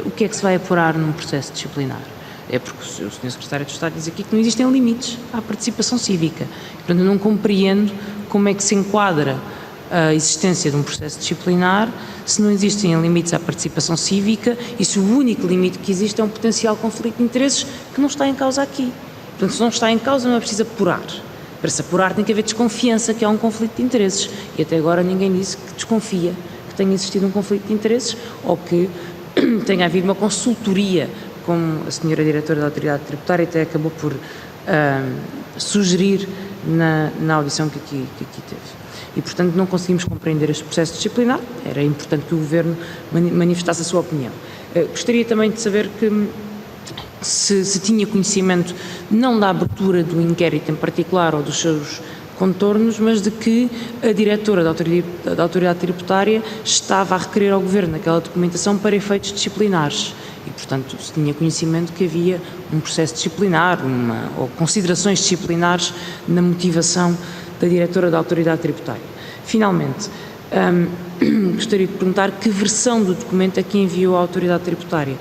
o que é que se vai apurar num processo disciplinar? É porque o Sr. Secretário de Estado diz aqui que não existem limites à participação cívica. Portanto, eu não compreendo como é que se enquadra a existência de um processo disciplinar se não existem limites à participação cívica e se o único limite que existe é um potencial conflito de interesses que não está em causa aqui. Portanto, se não está em causa, não é preciso apurar. Para se apurar tem que haver desconfiança que há um conflito de interesses. E até agora ninguém disse que desconfia que tenha existido um conflito de interesses ou que tenha havido uma consultoria, como a senhora diretora da Autoridade Tributária até acabou por sugerir na audição que aqui teve. E, portanto, não conseguimos compreender este processo disciplinar. Era importante que o Governo manifestasse a sua opinião. Gostaria também de saber que se tinha conhecimento não da abertura do inquérito em particular ou dos seus contornos, mas de que a diretora da Autoridade Tributária estava a requerer ao Governo aquela documentação para efeitos disciplinares. E, portanto, se tinha conhecimento que havia um processo disciplinar ou considerações disciplinares na motivação da diretora da Autoridade Tributária. Finalmente, gostaria de perguntar que versão do documento é que enviou à Autoridade Tributária,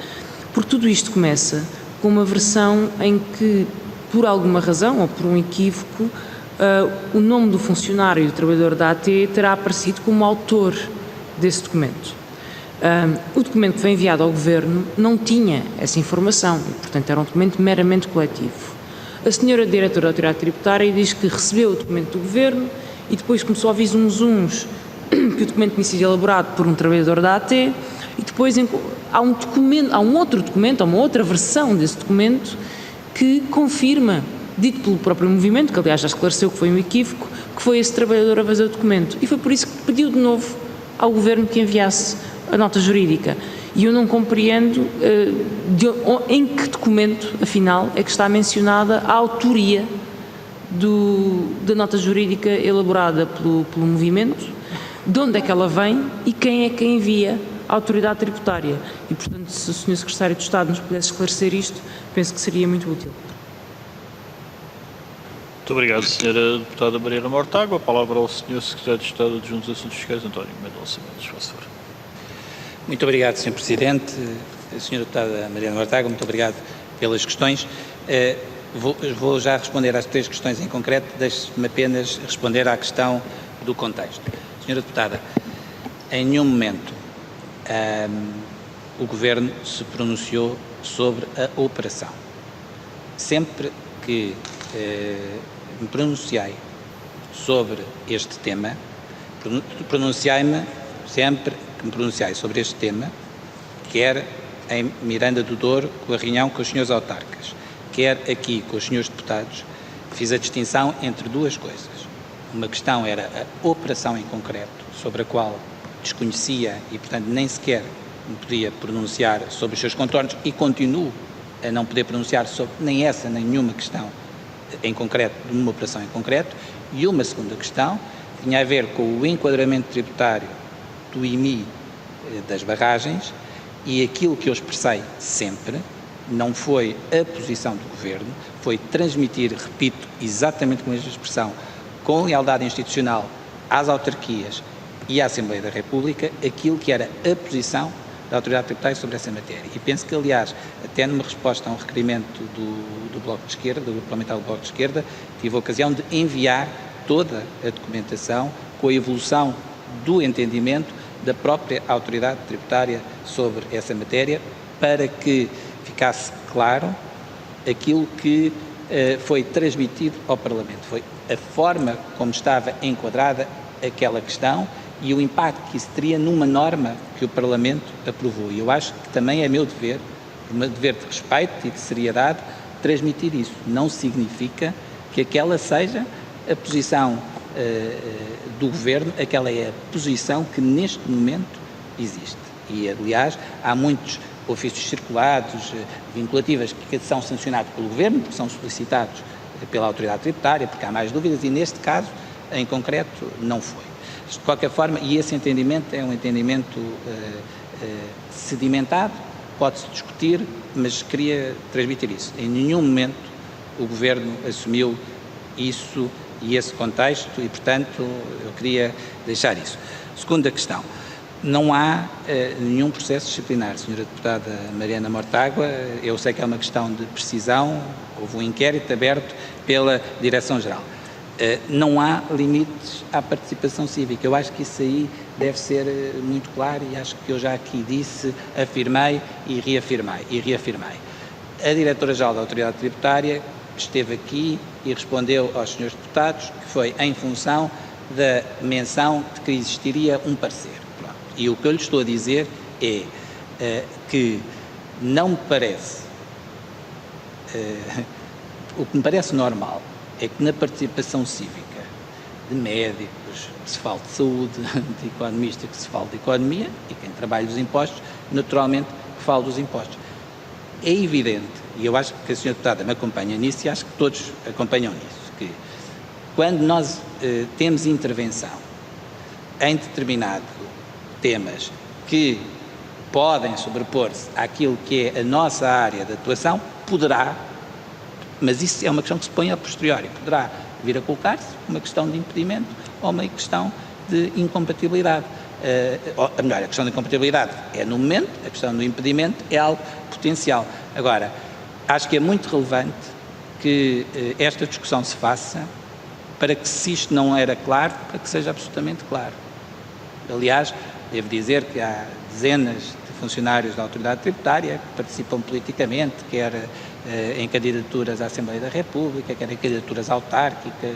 porque tudo isto começa com uma versão em que, por alguma razão ou por um equívoco, o nome do funcionário e do trabalhador da AT terá aparecido como autor desse documento. O documento que foi enviado ao Governo não tinha essa informação e, portanto, era um documento meramente coletivo. A senhora diretora da Autoridade Tributária diz que recebeu o documento do Governo e depois começou a ouvir uns que o documento tinha sido elaborado por um trabalhador da AT e depois há um outro documento, há uma outra versão desse documento que confirma, dito pelo próprio movimento, que aliás já esclareceu que foi um equívoco, que foi esse trabalhador a fazer o documento. E foi por isso que pediu de novo ao Governo que enviasse a nota jurídica. E eu não compreendo em que documento, afinal, é que está mencionada a autoria da nota jurídica elaborada pelo movimento, de onde é que ela vem e quem é que envia à Autoridade Tributária. E, portanto, se o Sr. Secretário de Estado nos pudesse esclarecer isto, penso que seria muito útil. Muito obrigado, Sra. Deputada Mariana Mortágua. A palavra ao Sr. Secretário de Estado Adjunto dos Assuntos Fiscais, António Mendonça Mendes. Faça favor. Muito obrigado, Sr. Presidente. Sra. Deputada Mariana Mortágua, muito obrigado pelas questões. Vou já responder às 3 questões em concreto, deixe-me apenas responder à questão do contexto. Sra. Deputada, em nenhum momento o Governo se pronunciou sobre a operação. Sempre que me pronunciei sobre este tema, pronunciei-me sempre que me pronunciei sobre este tema, quer em Miranda do Douro, com a reunião com os senhores autarcas, quer aqui com os senhores deputados, fiz a distinção entre 2 coisas. Uma questão era a operação em concreto, sobre a qual desconhecia e, portanto, nem sequer me podia pronunciar sobre os seus contornos e continuo a não poder pronunciar sobre nem essa, nem nenhuma questão em concreto, de uma operação em concreto. E uma segunda questão tinha a ver com o enquadramento tributário do IMI das barragens, e aquilo que eu expressei sempre não foi a posição do Governo, foi transmitir, repito, exatamente com a mesma expressão, com lealdade institucional às autarquias e à Assembleia da República, aquilo que era a posição da Autoridade Tributária sobre essa matéria. E penso que, aliás, até numa resposta a um requerimento do Bloco de Esquerda, do Grupo Parlamentar do Bloco de Esquerda, tive a ocasião de enviar toda a documentação com a evolução do entendimento da própria Autoridade Tributária sobre essa matéria, para que ficasse claro aquilo que foi transmitido ao Parlamento. Foi a forma como estava enquadrada aquela questão e o impacto que isso teria numa norma que o Parlamento aprovou. E eu acho que também é meu dever, um dever de respeito e de seriedade, transmitir isso. Não significa que aquela seja a posição do Governo, aquela é a posição que neste momento existe. E, aliás, há muitos ofícios circulados, vinculativas, que são sancionados pelo Governo, porque são solicitados pela Autoridade Tributária, porque há mais dúvidas, e neste caso, em concreto, não foi. De qualquer forma, e esse entendimento é um entendimento sedimentado, pode-se discutir, mas queria transmitir isso. Em nenhum momento o Governo assumiu isso e esse contexto e, portanto, eu queria deixar isso. Segunda questão. Não há nenhum processo disciplinar, Sra. Deputada Mariana Mortágua. Eu sei que é uma questão de precisão, houve um inquérito aberto pela Direção-Geral. Não há limites à participação cívica. Eu acho que isso aí deve ser muito claro e acho que eu já aqui disse, afirmei e reafirmei. A Diretora-Geral da Autoridade Tributária esteve aqui e respondeu aos senhores deputados que foi em função da menção de que existiria um parecer. Pronto. E o que eu lhe estou a dizer é que não me parece, o que me parece normal é que na participação cívica de médicos, que se fale de saúde, de economistas, que se fale de economia, e quem trabalha os impostos, naturalmente, que fale dos impostos. É evidente, e eu acho que a senhora deputada me acompanha nisso, e acho que todos acompanham nisso, que quando nós temos intervenção em determinados temas que podem sobrepor-se àquilo que é a nossa área de atuação, poderá, mas isso é uma questão que se põe a posteriori, poderá vir a colocar-se uma questão de impedimento ou uma questão de incompatibilidade. A questão da incompatibilidade é no momento, a questão do impedimento é algo potencial. Agora, acho que é muito relevante que esta discussão se faça para que, se isto não era claro, para que seja absolutamente claro. Aliás, devo dizer que há dezenas de funcionários da Autoridade Tributária que participam politicamente, quer em candidaturas à Assembleia da República, quer em candidaturas autárquicas,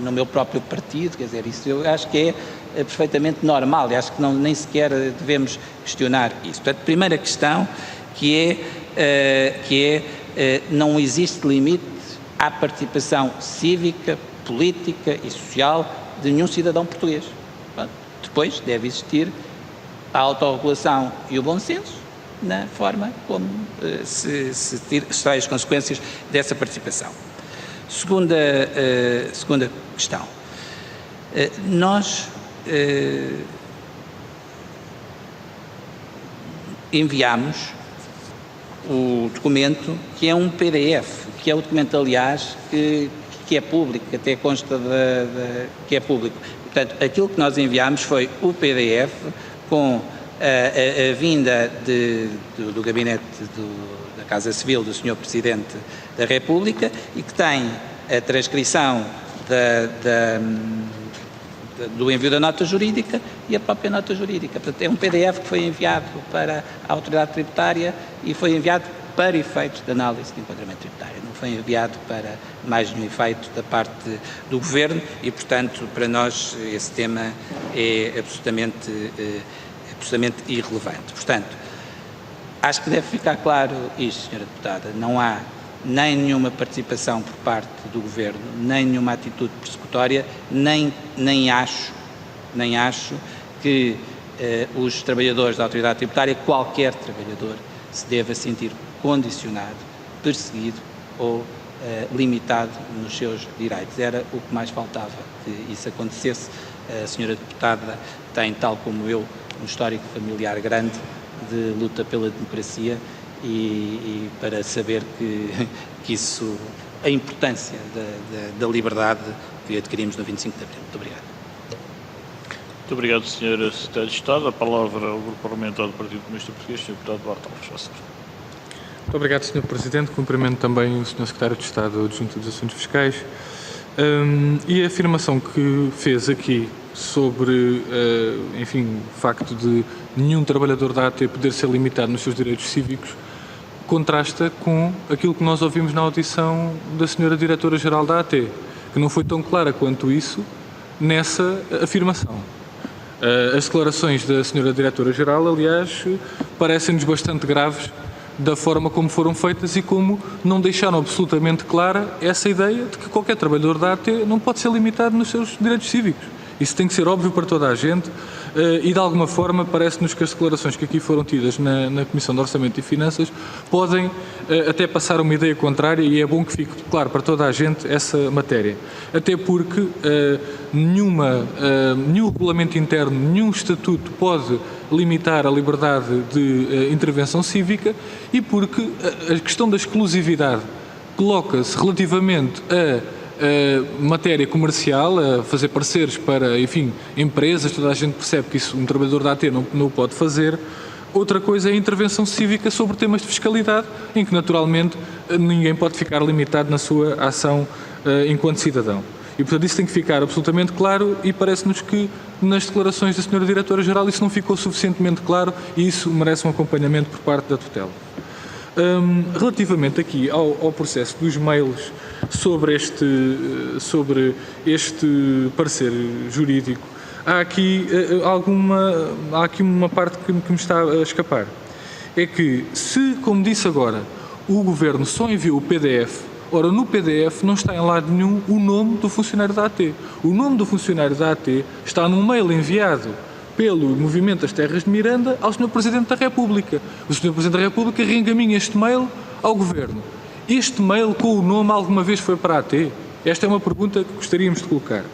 no meu próprio partido, quer dizer, isso eu acho que é perfeitamente normal e acho que nem sequer devemos questionar isso. Portanto, primeira questão que não existe limite à participação cívica, política e social de nenhum cidadão português. Depois deve existir a autorregulação e o bom senso na forma como se extrai as consequências dessa participação. Segunda questão. Nós enviamos o documento, que é um PDF, que é o documento, aliás, que é público, que até consta que é público. Portanto, aquilo que nós enviámos foi o PDF com a vinda do gabinete da Casa Civil do Sr. Presidente da República e que tem a transcrição do envio da nota jurídica e a própria nota jurídica. Portanto, é um PDF que foi enviado para a autoridade tributária e foi enviado para efeitos de análise de enquadramento tributário. Não foi enviado para mais nenhum efeito da parte do Governo e, portanto, para nós esse tema é absolutamente irrelevante. Portanto, acho que deve ficar claro isto, Sra. Deputada, não há nem nenhuma participação por parte do Governo, nem nenhuma atitude persecutória, nem acho que os trabalhadores da autoridade tributária, qualquer trabalhador, se deva sentir condicionado, perseguido ou limitado nos seus direitos. Era o que mais faltava que isso acontecesse. A Sra. Deputada tem, tal como eu, um histórico familiar grande de luta pela democracia e para saber que isso, a importância da liberdade que adquirimos no 25 de Abril. Muito obrigado. Muito obrigado, Sra. Secretária de Estado. A palavra ao Grupo Parlamentar do Partido Comunista Português, Sr. Deputado Bartolomeu. Muito obrigado, Sr. Presidente. Cumprimento também o Sr. Secretário de Estado Adjunto dos Assuntos Fiscais. E a afirmação que fez aqui sobre, enfim, o facto de nenhum trabalhador da AT poder ser limitado nos seus direitos cívicos contrasta com aquilo que nós ouvimos na audição da Sra. Diretora-Geral da AT, que não foi tão clara quanto isso nessa afirmação. As declarações da Sra. Diretora-Geral, aliás, parecem-nos bastante graves da forma como foram feitas e como não deixaram absolutamente clara essa ideia de que qualquer trabalhador da AT não pode ser limitado nos seus direitos cívicos. Isso tem que ser óbvio para toda a gente e, de alguma forma, parece-nos que as declarações que aqui foram tidas na Comissão de Orçamento e Finanças podem até passar uma ideia contrária e é bom que fique claro para toda a gente essa matéria. Até porque nenhum regulamento interno, nenhum estatuto pode limitar a liberdade de intervenção cívica e porque a questão da exclusividade coloca-se relativamente a matéria comercial, a fazer pareceres para, enfim, empresas, toda a gente percebe que isso um trabalhador da AT não o pode fazer. Outra coisa é a intervenção cívica sobre temas de fiscalidade, em que naturalmente ninguém pode ficar limitado na sua ação enquanto cidadão. E, portanto, isso tem que ficar absolutamente claro e parece-nos que nas declarações da Sra. Diretora-Geral isso não ficou suficientemente claro e isso merece um acompanhamento por parte da tutela. Relativamente aqui ao processo dos mails sobre este parecer jurídico, há aqui uma parte que me está a escapar. É que se, como disse agora, o Governo só enviou o PDF, ora, no PDF não está em lado nenhum o nome do funcionário da AT. O nome do funcionário da AT está num mail enviado pelo Movimento das Terras de Miranda ao Sr. Presidente da República. O Sr. Presidente da República reencaminha este mail ao Governo. Este mail com o nome alguma vez foi para a AT? Esta é uma pergunta que gostaríamos de colocar.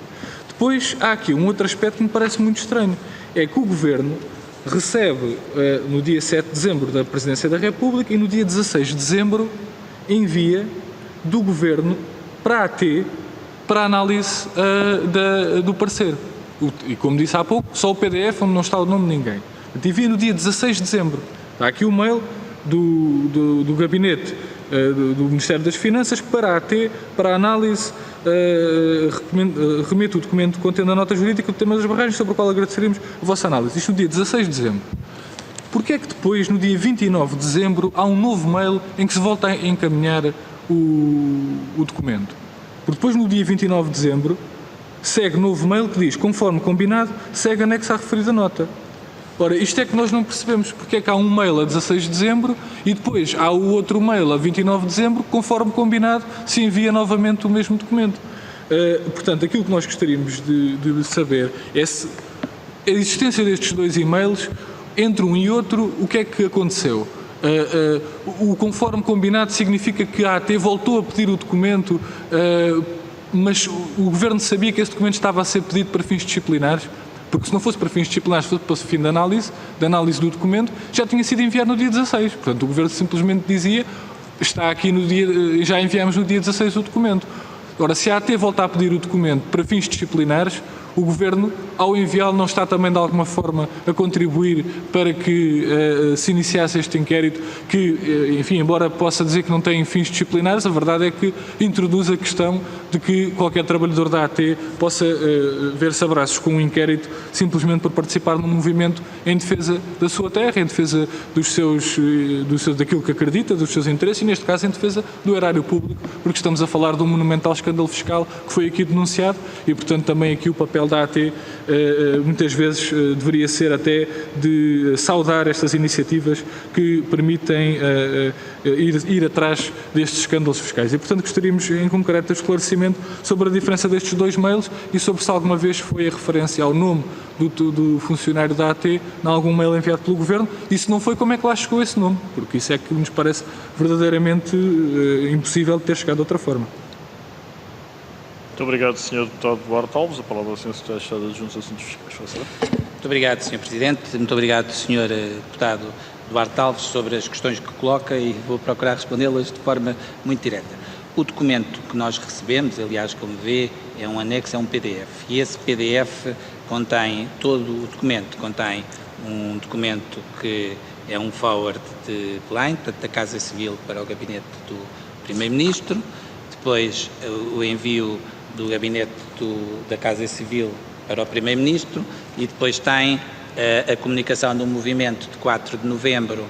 Depois, há aqui um outro aspecto que me parece muito estranho. É que o Governo recebe no dia 7 de dezembro da Presidência da República e no dia 16 de dezembro envia do Governo para a AT para a análise do parecer. E como disse há pouco, só o PDF onde não está o nome de ninguém. Envia no dia 16 de dezembro. Está aqui o mail do gabinete do Ministério das Finanças para a AT, para a análise, remete o documento contendo a nota jurídica do tema das barragens, sobre o qual agradeceríamos a vossa análise. Isto no dia 16 de dezembro. Porquê é que depois, no dia 29 de dezembro, há um novo mail em que se volta a encaminhar o documento? Porque depois, no dia 29 de dezembro, segue novo mail que diz, conforme combinado, segue anexo à referida nota. Ora, isto é que nós não percebemos, porque é que há um mail a 16 de dezembro e depois há o outro mail a 29 de dezembro, conforme combinado, se envia novamente o mesmo documento. Portanto, aquilo que nós gostaríamos de saber é se a existência destes dois e-mails, entre um e outro, o que é que aconteceu? O conforme combinado significa que a AT voltou a pedir o documento, mas o Governo sabia que esse documento estava a ser pedido para fins disciplinares? Porque se não fosse para fins disciplinares, fosse para o fim da análise do documento, já tinha sido enviado no dia 16. Portanto, o Governo simplesmente dizia, está aqui no dia, já enviamos no dia 16 o documento. Ora, se a AT volta a pedir o documento para fins disciplinares, o Governo, ao enviá-lo, não está também de alguma forma a contribuir para que se iniciasse este inquérito que, enfim, embora possa dizer que não tem fins disciplinares, a verdade é que introduz a questão de que qualquer trabalhador da AT possa ver-se a braços com um inquérito simplesmente por participar num movimento em defesa da sua terra, em defesa daquilo que acredita, dos seus interesses e, neste caso, em defesa do erário público, porque estamos a falar de um monumental escândalo fiscal que foi aqui denunciado e, portanto, também aqui o papel da AT muitas vezes deveria ser até de saudar estas iniciativas que permitem ir atrás destes escândalos fiscais. E, portanto, gostaríamos em concreto de esclarecimento sobre a diferença destes dois mails e sobre se alguma vez foi a referência ao nome do funcionário da AT em algum mail enviado pelo Governo e se não foi, como é que lá chegou esse nome? Porque isso é que nos parece verdadeiramente impossível de ter chegado de outra forma. Muito obrigado, Sr. Deputado Duarte Alves. A palavra ao Sr. Secretário de Estado Adjunto dos Assuntos Fiscais. Muito obrigado, Sr. Presidente. Muito obrigado, Sr. Deputado Duarte Alves, sobre as questões que coloca e vou procurar respondê-las de forma muito direta. O documento que nós recebemos, aliás, como vê, é um anexo, é um PDF. E esse PDF contém todo o documento. Contém um documento que é um forward de Belém, portanto, da Casa Civil para o gabinete do Primeiro-Ministro, depois o envio do gabinete da Casa Civil para o Primeiro-Ministro e depois tem a comunicação do movimento de 4 de novembro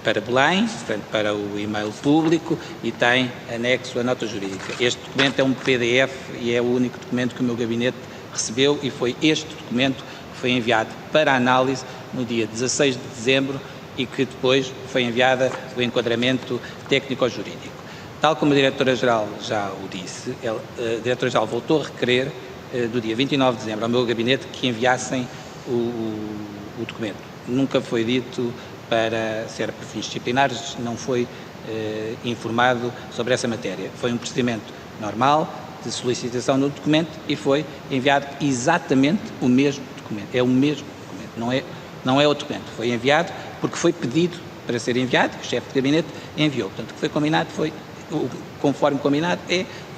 para Belém, portanto, para o e-mail público e tem anexo a nota jurídica. Este documento é um PDF e é o único documento que o meu gabinete recebeu e foi este documento que foi enviado para análise no dia 16 de dezembro e que depois foi enviada o enquadramento técnico-jurídico. Tal como a Diretora-Geral já o disse, a Diretora-Geral voltou a requerer, do dia 29 de dezembro, ao meu gabinete que enviassem o documento. Nunca foi dito para ser para fins disciplinares, não foi informado sobre essa matéria. Foi um procedimento normal de solicitação do documento e foi enviado exatamente o mesmo documento. É o mesmo documento, não é outro documento. Foi enviado porque foi pedido para ser enviado, o chefe de gabinete enviou. Portanto, o que foi combinado foi, conforme combinado,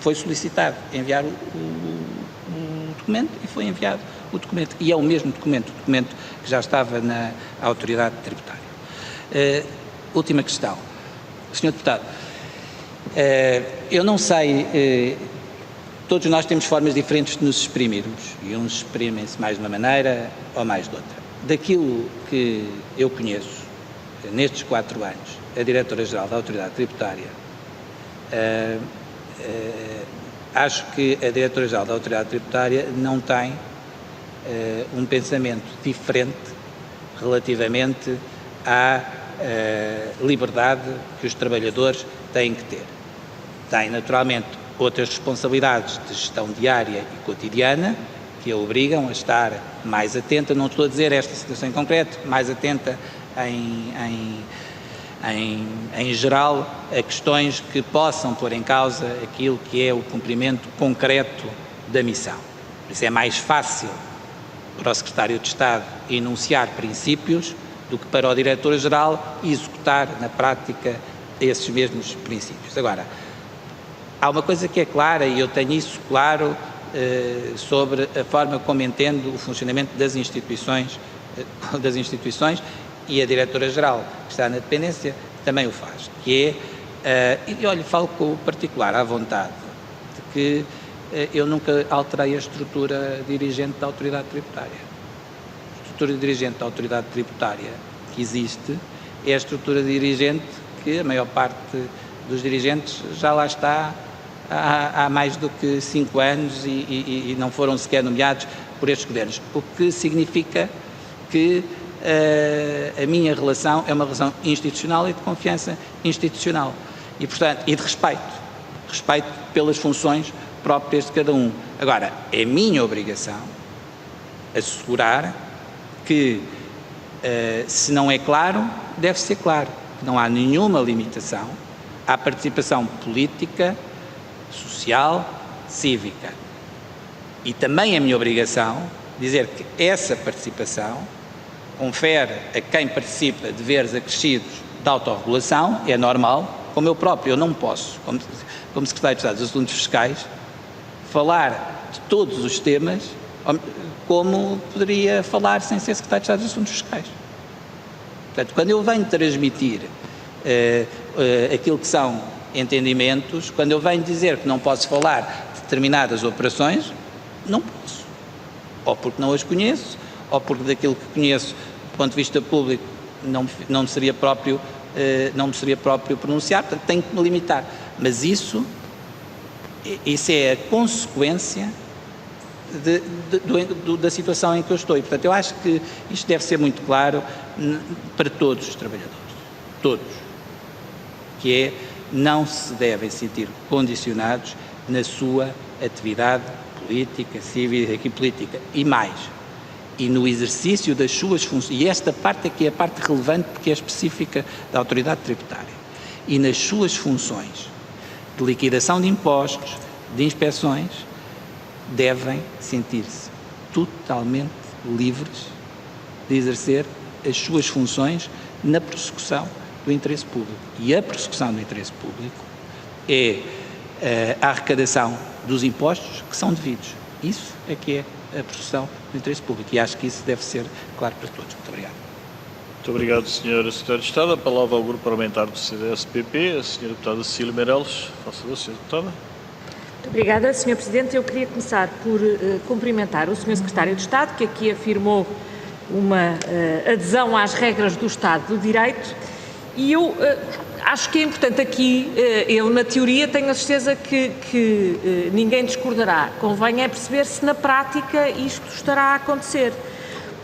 foi solicitado enviar o documento e foi enviado o documento. E é o mesmo documento, o documento que já estava na autoridade tributária. Última questão. Sr. Deputado, eu não sei, todos nós temos formas diferentes de nos exprimirmos e uns exprimem-se mais de uma maneira ou mais de outra. Daquilo que eu conheço, nestes 4 anos, a Diretora-Geral da Autoridade Tributária, acho que a Diretora-Geral da Autoridade Tributária não tem um pensamento diferente relativamente à liberdade que os trabalhadores têm que ter. Tem, naturalmente, outras responsabilidades de gestão diária e cotidiana que a obrigam a estar mais atenta, não estou a dizer esta situação em concreto, mais atenta em geral a questões que possam pôr em causa aquilo que é o cumprimento concreto da missão. Por isso é mais fácil para o Secretário de Estado enunciar princípios do que para o Diretor-Geral executar na prática esses mesmos princípios. Agora, há uma coisa que é clara, e eu tenho isso claro sobre a forma como entendo o funcionamento das instituições e a Diretora-Geral, que está na dependência, também o faz, que é, e olha, falo com o particular à vontade, de que eu nunca alterei a estrutura dirigente da Autoridade Tributária. A estrutura dirigente da Autoridade Tributária que existe é a estrutura dirigente, que a maior parte dos dirigentes já lá está há mais do que 5 anos e não foram sequer nomeados por estes governos, o que significa que a minha relação é uma relação institucional e de confiança institucional e, portanto, e de respeito pelas funções próprias de cada um. Agora, é minha obrigação assegurar que, se não é claro, deve ser claro. Não há nenhuma limitação à participação política, social, cívica. E também é minha obrigação dizer que essa participação confere a quem participa deveres acrescidos de autorregulação, é normal, como eu próprio, eu não posso, como Secretário de Estado dos Assuntos Fiscais, falar de todos os temas como poderia falar sem ser Secretário de Estado dos Assuntos Fiscais. Portanto, quando eu venho transmitir aquilo que são entendimentos, quando eu venho dizer que não posso falar de determinadas operações, não posso. Ou porque não as conheço, ou porque daquilo que conheço do ponto de vista público não me seria próprio pronunciar, portanto tenho que me limitar. Mas isso é a consequência da situação em que eu estou. E, portanto, eu acho que isto deve ser muito claro para todos os trabalhadores. Todos. Que é, não se devem sentir condicionados na sua atividade política, cívica e política. E mais, e no exercício das suas funções, e esta parte é que é a parte relevante porque é específica da autoridade tributária, e nas suas funções de liquidação de impostos, de inspeções, devem sentir-se totalmente livres de exercer as suas funções na prossecução do interesse público. E a prossecução do interesse público é a arrecadação dos impostos que são devidos. Isso é que é a prossecução do interesse público. E acho que isso deve ser claro para todos. Muito obrigado. Muito obrigado, Sr. Secretário de Estado. A palavra ao Grupo Parlamentar do CDS-PP, a Sra. Deputada Cecília Meireles. Faça favor, Sra. Deputada. Muito obrigada, Sr. Presidente. Eu queria começar por cumprimentar o Sr. Secretário de Estado, que aqui afirmou uma adesão às regras do Estado de Direito, e eu acho que é importante aqui, eu na teoria tenho a certeza que ninguém discordará, convém é perceber se na prática isto estará a acontecer.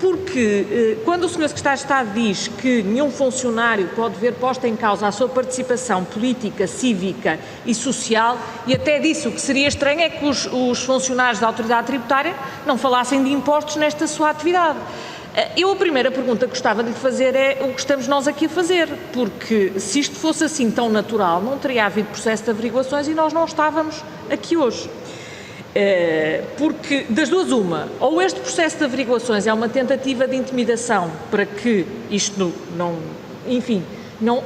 Porque quando o Sr. Secretário de Estado diz que nenhum funcionário pode ver posta em causa a sua participação política, cívica e social, e até disse o que seria estranho é que os funcionários da autoridade tributária não falassem de impostos nesta sua atividade. Eu a primeira pergunta que gostava de lhe fazer é o que estamos nós aqui a fazer, porque se isto fosse assim tão natural, não teria havido processo de averiguações e nós não estávamos aqui hoje. Porque das duas uma, ou este processo de averiguações é uma tentativa de intimidação para que isto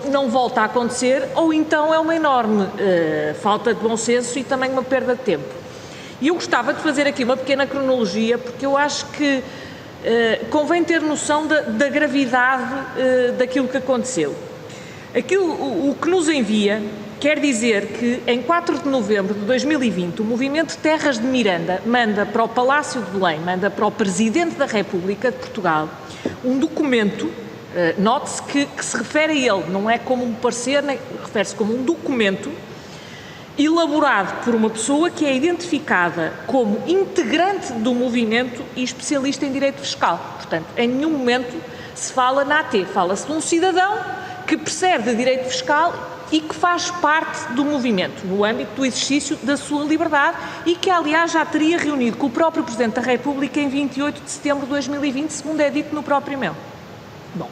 não volte a acontecer, ou então é uma enorme falta de bom senso e também uma perda de tempo. E eu gostava de fazer aqui uma pequena cronologia, porque eu acho que convém ter noção da gravidade daquilo que aconteceu. O que nos envia quer dizer que, em 4 de novembro de 2020, o Movimento Terras de Miranda manda para o Palácio de Belém, manda para o Presidente da República de Portugal, um documento, note-se que se refere a ele, não é como um parecer, refere-se como um documento, elaborado por uma pessoa que é identificada como integrante do movimento e especialista em direito fiscal. Portanto, em nenhum momento se fala na AT, fala-se de um cidadão que percebe de direito fiscal e que faz parte do movimento, no âmbito do exercício da sua liberdade e que, aliás, já teria reunido com o próprio Presidente da República em 28 de setembro de 2020, segundo é dito no próprio e-mail. Bom,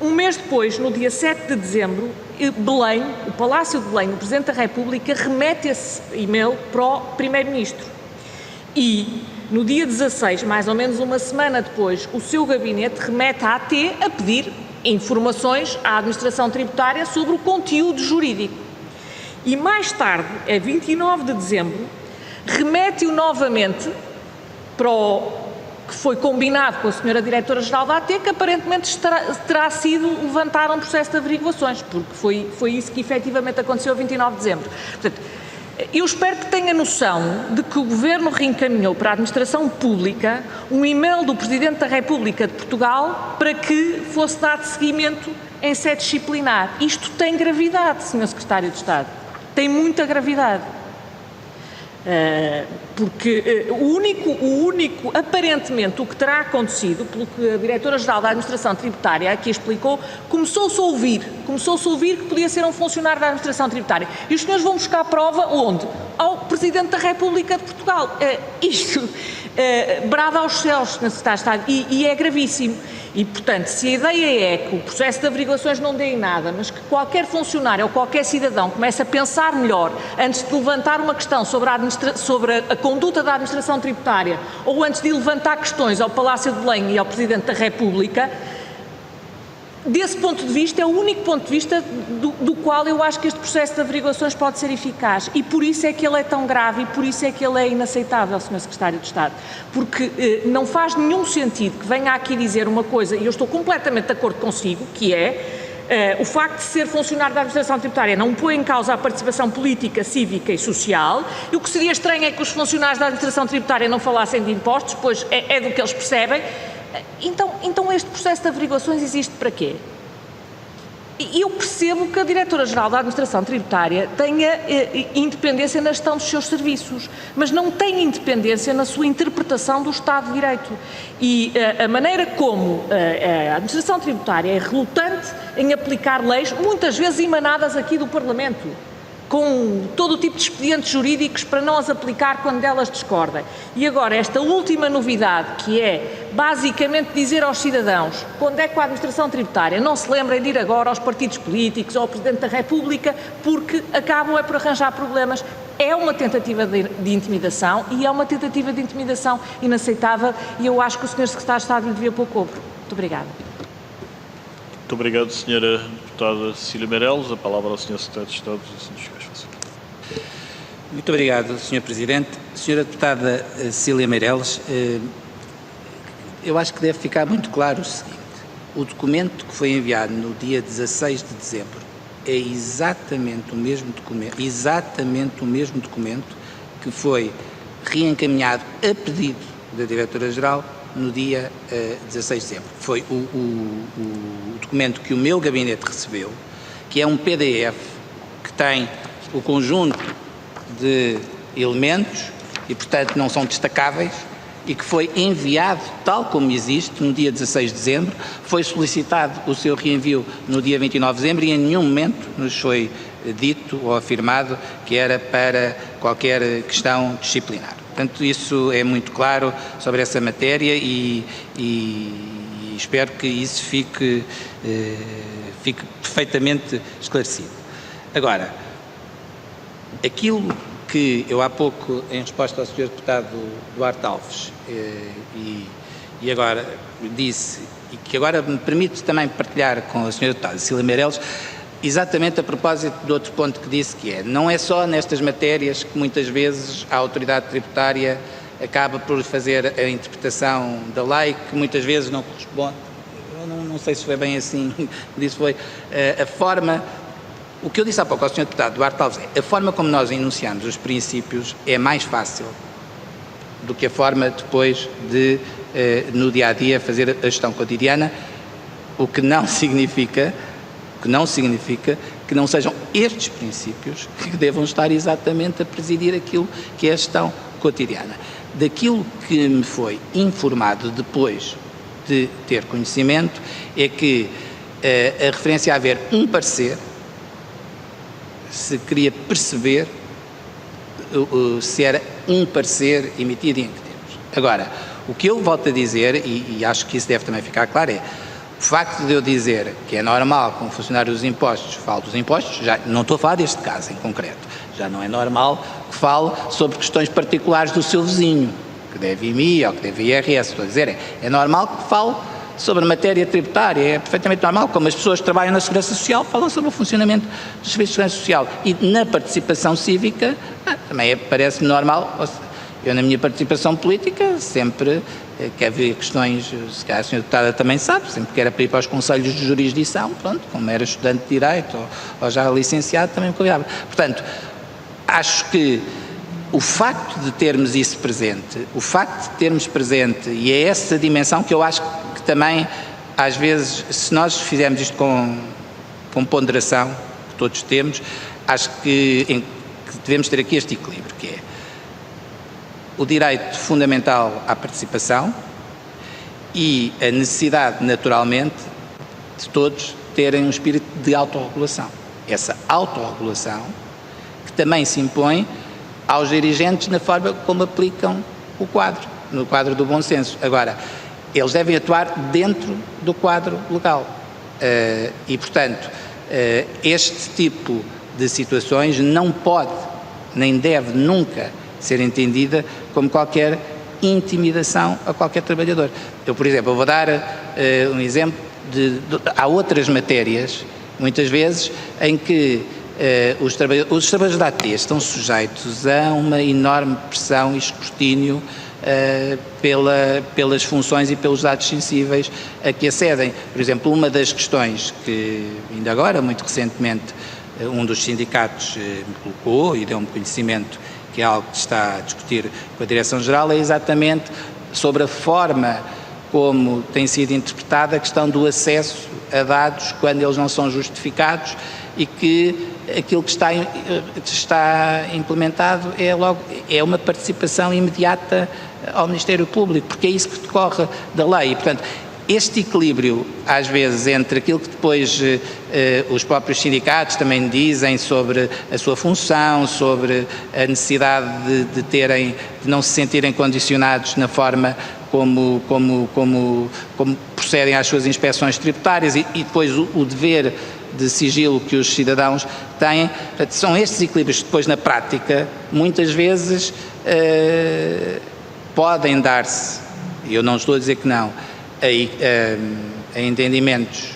um mês depois, no dia 7 de dezembro, Belém, o Palácio de Belém, o Presidente da República, remete esse e-mail para o Primeiro-Ministro. E, no dia 16, mais ou menos uma semana depois, o seu gabinete remete à AT a pedir informações à administração tributária sobre o conteúdo jurídico. E mais tarde, a 29 de dezembro, remete-o novamente para o que foi combinado com a senhora Diretora-Geral da AT, que aparentemente terá sido levantar um processo de averiguações, porque foi isso que efetivamente aconteceu a 29 de dezembro. Portanto, Eu espero que tenha noção de que o Governo reencaminhou para a Administração Pública um e-mail do Presidente da República de Portugal para que fosse dado seguimento em sede disciplinar. Isto tem gravidade, Sr. Secretário de Estado. Tem muita gravidade. Porque aparentemente, o que terá acontecido, pelo que a Diretora-Geral da Administração Tributária aqui explicou, começou-se a ouvir que podia ser um funcionário da Administração Tributária. E os senhores vão buscar prova onde? Ao Presidente da República de Portugal. Isto brada aos céus, Sr. Secretário de Estado, e é gravíssimo. E, portanto, se a ideia é que o processo de averiguações não dê em nada, mas que qualquer funcionário ou qualquer cidadão comece a pensar melhor antes de levantar uma questão sobre a conduta da administração tributária ou antes de levantar questões ao Palácio de Belém e ao Presidente da República, desse ponto de vista, é o único ponto de vista do qual eu acho que este processo de averiguações pode ser eficaz. E por isso é que ele é tão grave e por isso é que ele é inaceitável, Sr. Secretário de Estado. Porque não faz nenhum sentido que venha aqui dizer uma coisa, e eu estou completamente de acordo consigo, que é o facto de ser funcionário da administração tributária não põe em causa a participação política, cívica e social, e o que seria estranho é que os funcionários da administração tributária não falassem de impostos, pois é do que eles percebem. Então este processo de averiguações existe para quê? E eu percebo que a Diretora-Geral da Administração Tributária tenha independência na gestão dos seus serviços, mas não tem independência na sua interpretação do Estado de Direito. E a maneira como a Administração Tributária é relutante em aplicar leis, muitas vezes emanadas aqui do Parlamento, com todo o tipo de expedientes jurídicos para não as aplicar quando delas discordem. E agora, esta última novidade, que é basicamente dizer aos cidadãos quando é que a administração tributária não se lembrem de ir agora aos partidos políticos ou ao Presidente da República, porque acabam por arranjar problemas, é uma tentativa de intimidação e é uma tentativa de intimidação inaceitável, e eu acho que o Sr. Secretário de Estado lhe devia pôr cobro. Muito obrigada. Muito obrigado, Sra. Deputada Cecília Meireles. A palavra ao Sr. Secretário de Estado dos Assuntos Fiscais. Muito obrigado, Sr. Presidente. Sra. Deputada Cecília Meireles, eu acho que deve ficar muito claro o seguinte: o documento que foi enviado no dia 16 de dezembro é exatamente o mesmo documento que foi reencaminhado a pedido da Diretora-Geral no dia 16 de dezembro. Foi o documento que o meu gabinete recebeu, que é um PDF que tem o conjunto de elementos e, portanto, não são destacáveis, e que foi enviado tal como existe no dia 16 de dezembro. Foi solicitado o seu reenvio no dia 29 de dezembro e em nenhum momento nos foi dito ou afirmado que era para qualquer questão disciplinar. Portanto, isso é muito claro sobre essa matéria e espero que isso fique perfeitamente esclarecido. Agora, aquilo que eu há pouco, em resposta ao Sr. Deputado Duarte Alves, e agora disse, e que agora me permite também partilhar com a Sra. Deputada Cecília Meireles, exatamente a propósito do outro ponto que disse, que é, não é só nestas matérias que muitas vezes a autoridade tributária acaba por fazer a interpretação da lei, que muitas vezes não corresponde. Eu não sei se foi bem assim, disse foi a forma. O que eu disse há pouco ao Sr. Deputado Duarte Alves é, a forma como nós enunciamos os princípios é mais fácil do que a forma depois de, no dia-a-dia, fazer a gestão cotidiana, o que não significa que não sejam estes princípios que devam estar exatamente a presidir aquilo que é a gestão cotidiana. Daquilo que me foi informado depois de ter conhecimento é que a referência a haver um parecer, se queria perceber se era um parecer emitido e em que termos. Agora, o que eu volto a dizer, e acho que isso deve também ficar claro, é o facto de eu dizer que é normal que um funcionário dos impostos fale dos impostos, já não estou a falar deste caso em concreto, já não é normal que fale sobre questões particulares do seu vizinho, que deve IMI ou que deve IRS, estou a dizer, é normal que fale sobre a matéria tributária, é perfeitamente normal, como as pessoas que trabalham na Segurança Social falam sobre o funcionamento dos serviços de Segurança Social. E na participação cívica, também parece-me normal. Eu, na minha participação política, sempre que havia questões, se calhar a Sra. Deputada também sabe, sempre que era para ir para os conselhos de jurisdição, pronto, como era estudante de Direito ou já licenciado, também me convidava. Portanto, acho que o facto de termos isso presente, e é essa dimensão que eu acho que também, às vezes, se nós fizermos isto com ponderação, que todos temos, acho que devemos ter aqui este equilíbrio, que é o direito fundamental à participação e a necessidade, naturalmente, de todos terem um espírito de autorregulação. Essa autorregulação que também se impõe aos dirigentes na forma como aplicam no quadro do bom senso. Agora, eles devem atuar dentro do quadro legal. E, portanto, este tipo de situações não pode, nem deve nunca ser entendida como qualquer intimidação a qualquer trabalhador. Eu, por exemplo, vou dar um exemplo há outras matérias, muitas vezes, em que os trabalhadores da AT estão sujeitos a uma enorme pressão e escrutínio pelas funções e pelos dados sensíveis a que acedem. Por exemplo, uma das questões que, ainda agora, muito recentemente, um dos sindicatos me colocou e deu-me conhecimento, que é algo que está a discutir com a Direção-Geral, é exatamente sobre a forma como tem sido interpretada a questão do acesso a dados quando eles não são justificados e que aquilo que está implementado é uma participação imediata ao Ministério Público, porque é isso que decorre da lei. E, portanto, este equilíbrio, às vezes, entre aquilo que depois os próprios sindicatos também dizem sobre a sua função, sobre a necessidade de não se sentirem condicionados na forma como procedem às suas inspeções tributárias e depois o dever de sigilo que os cidadãos têm, são estes equilíbrios que depois na prática, muitas vezes, podem dar-se, e eu não estou a dizer que não, a entendimentos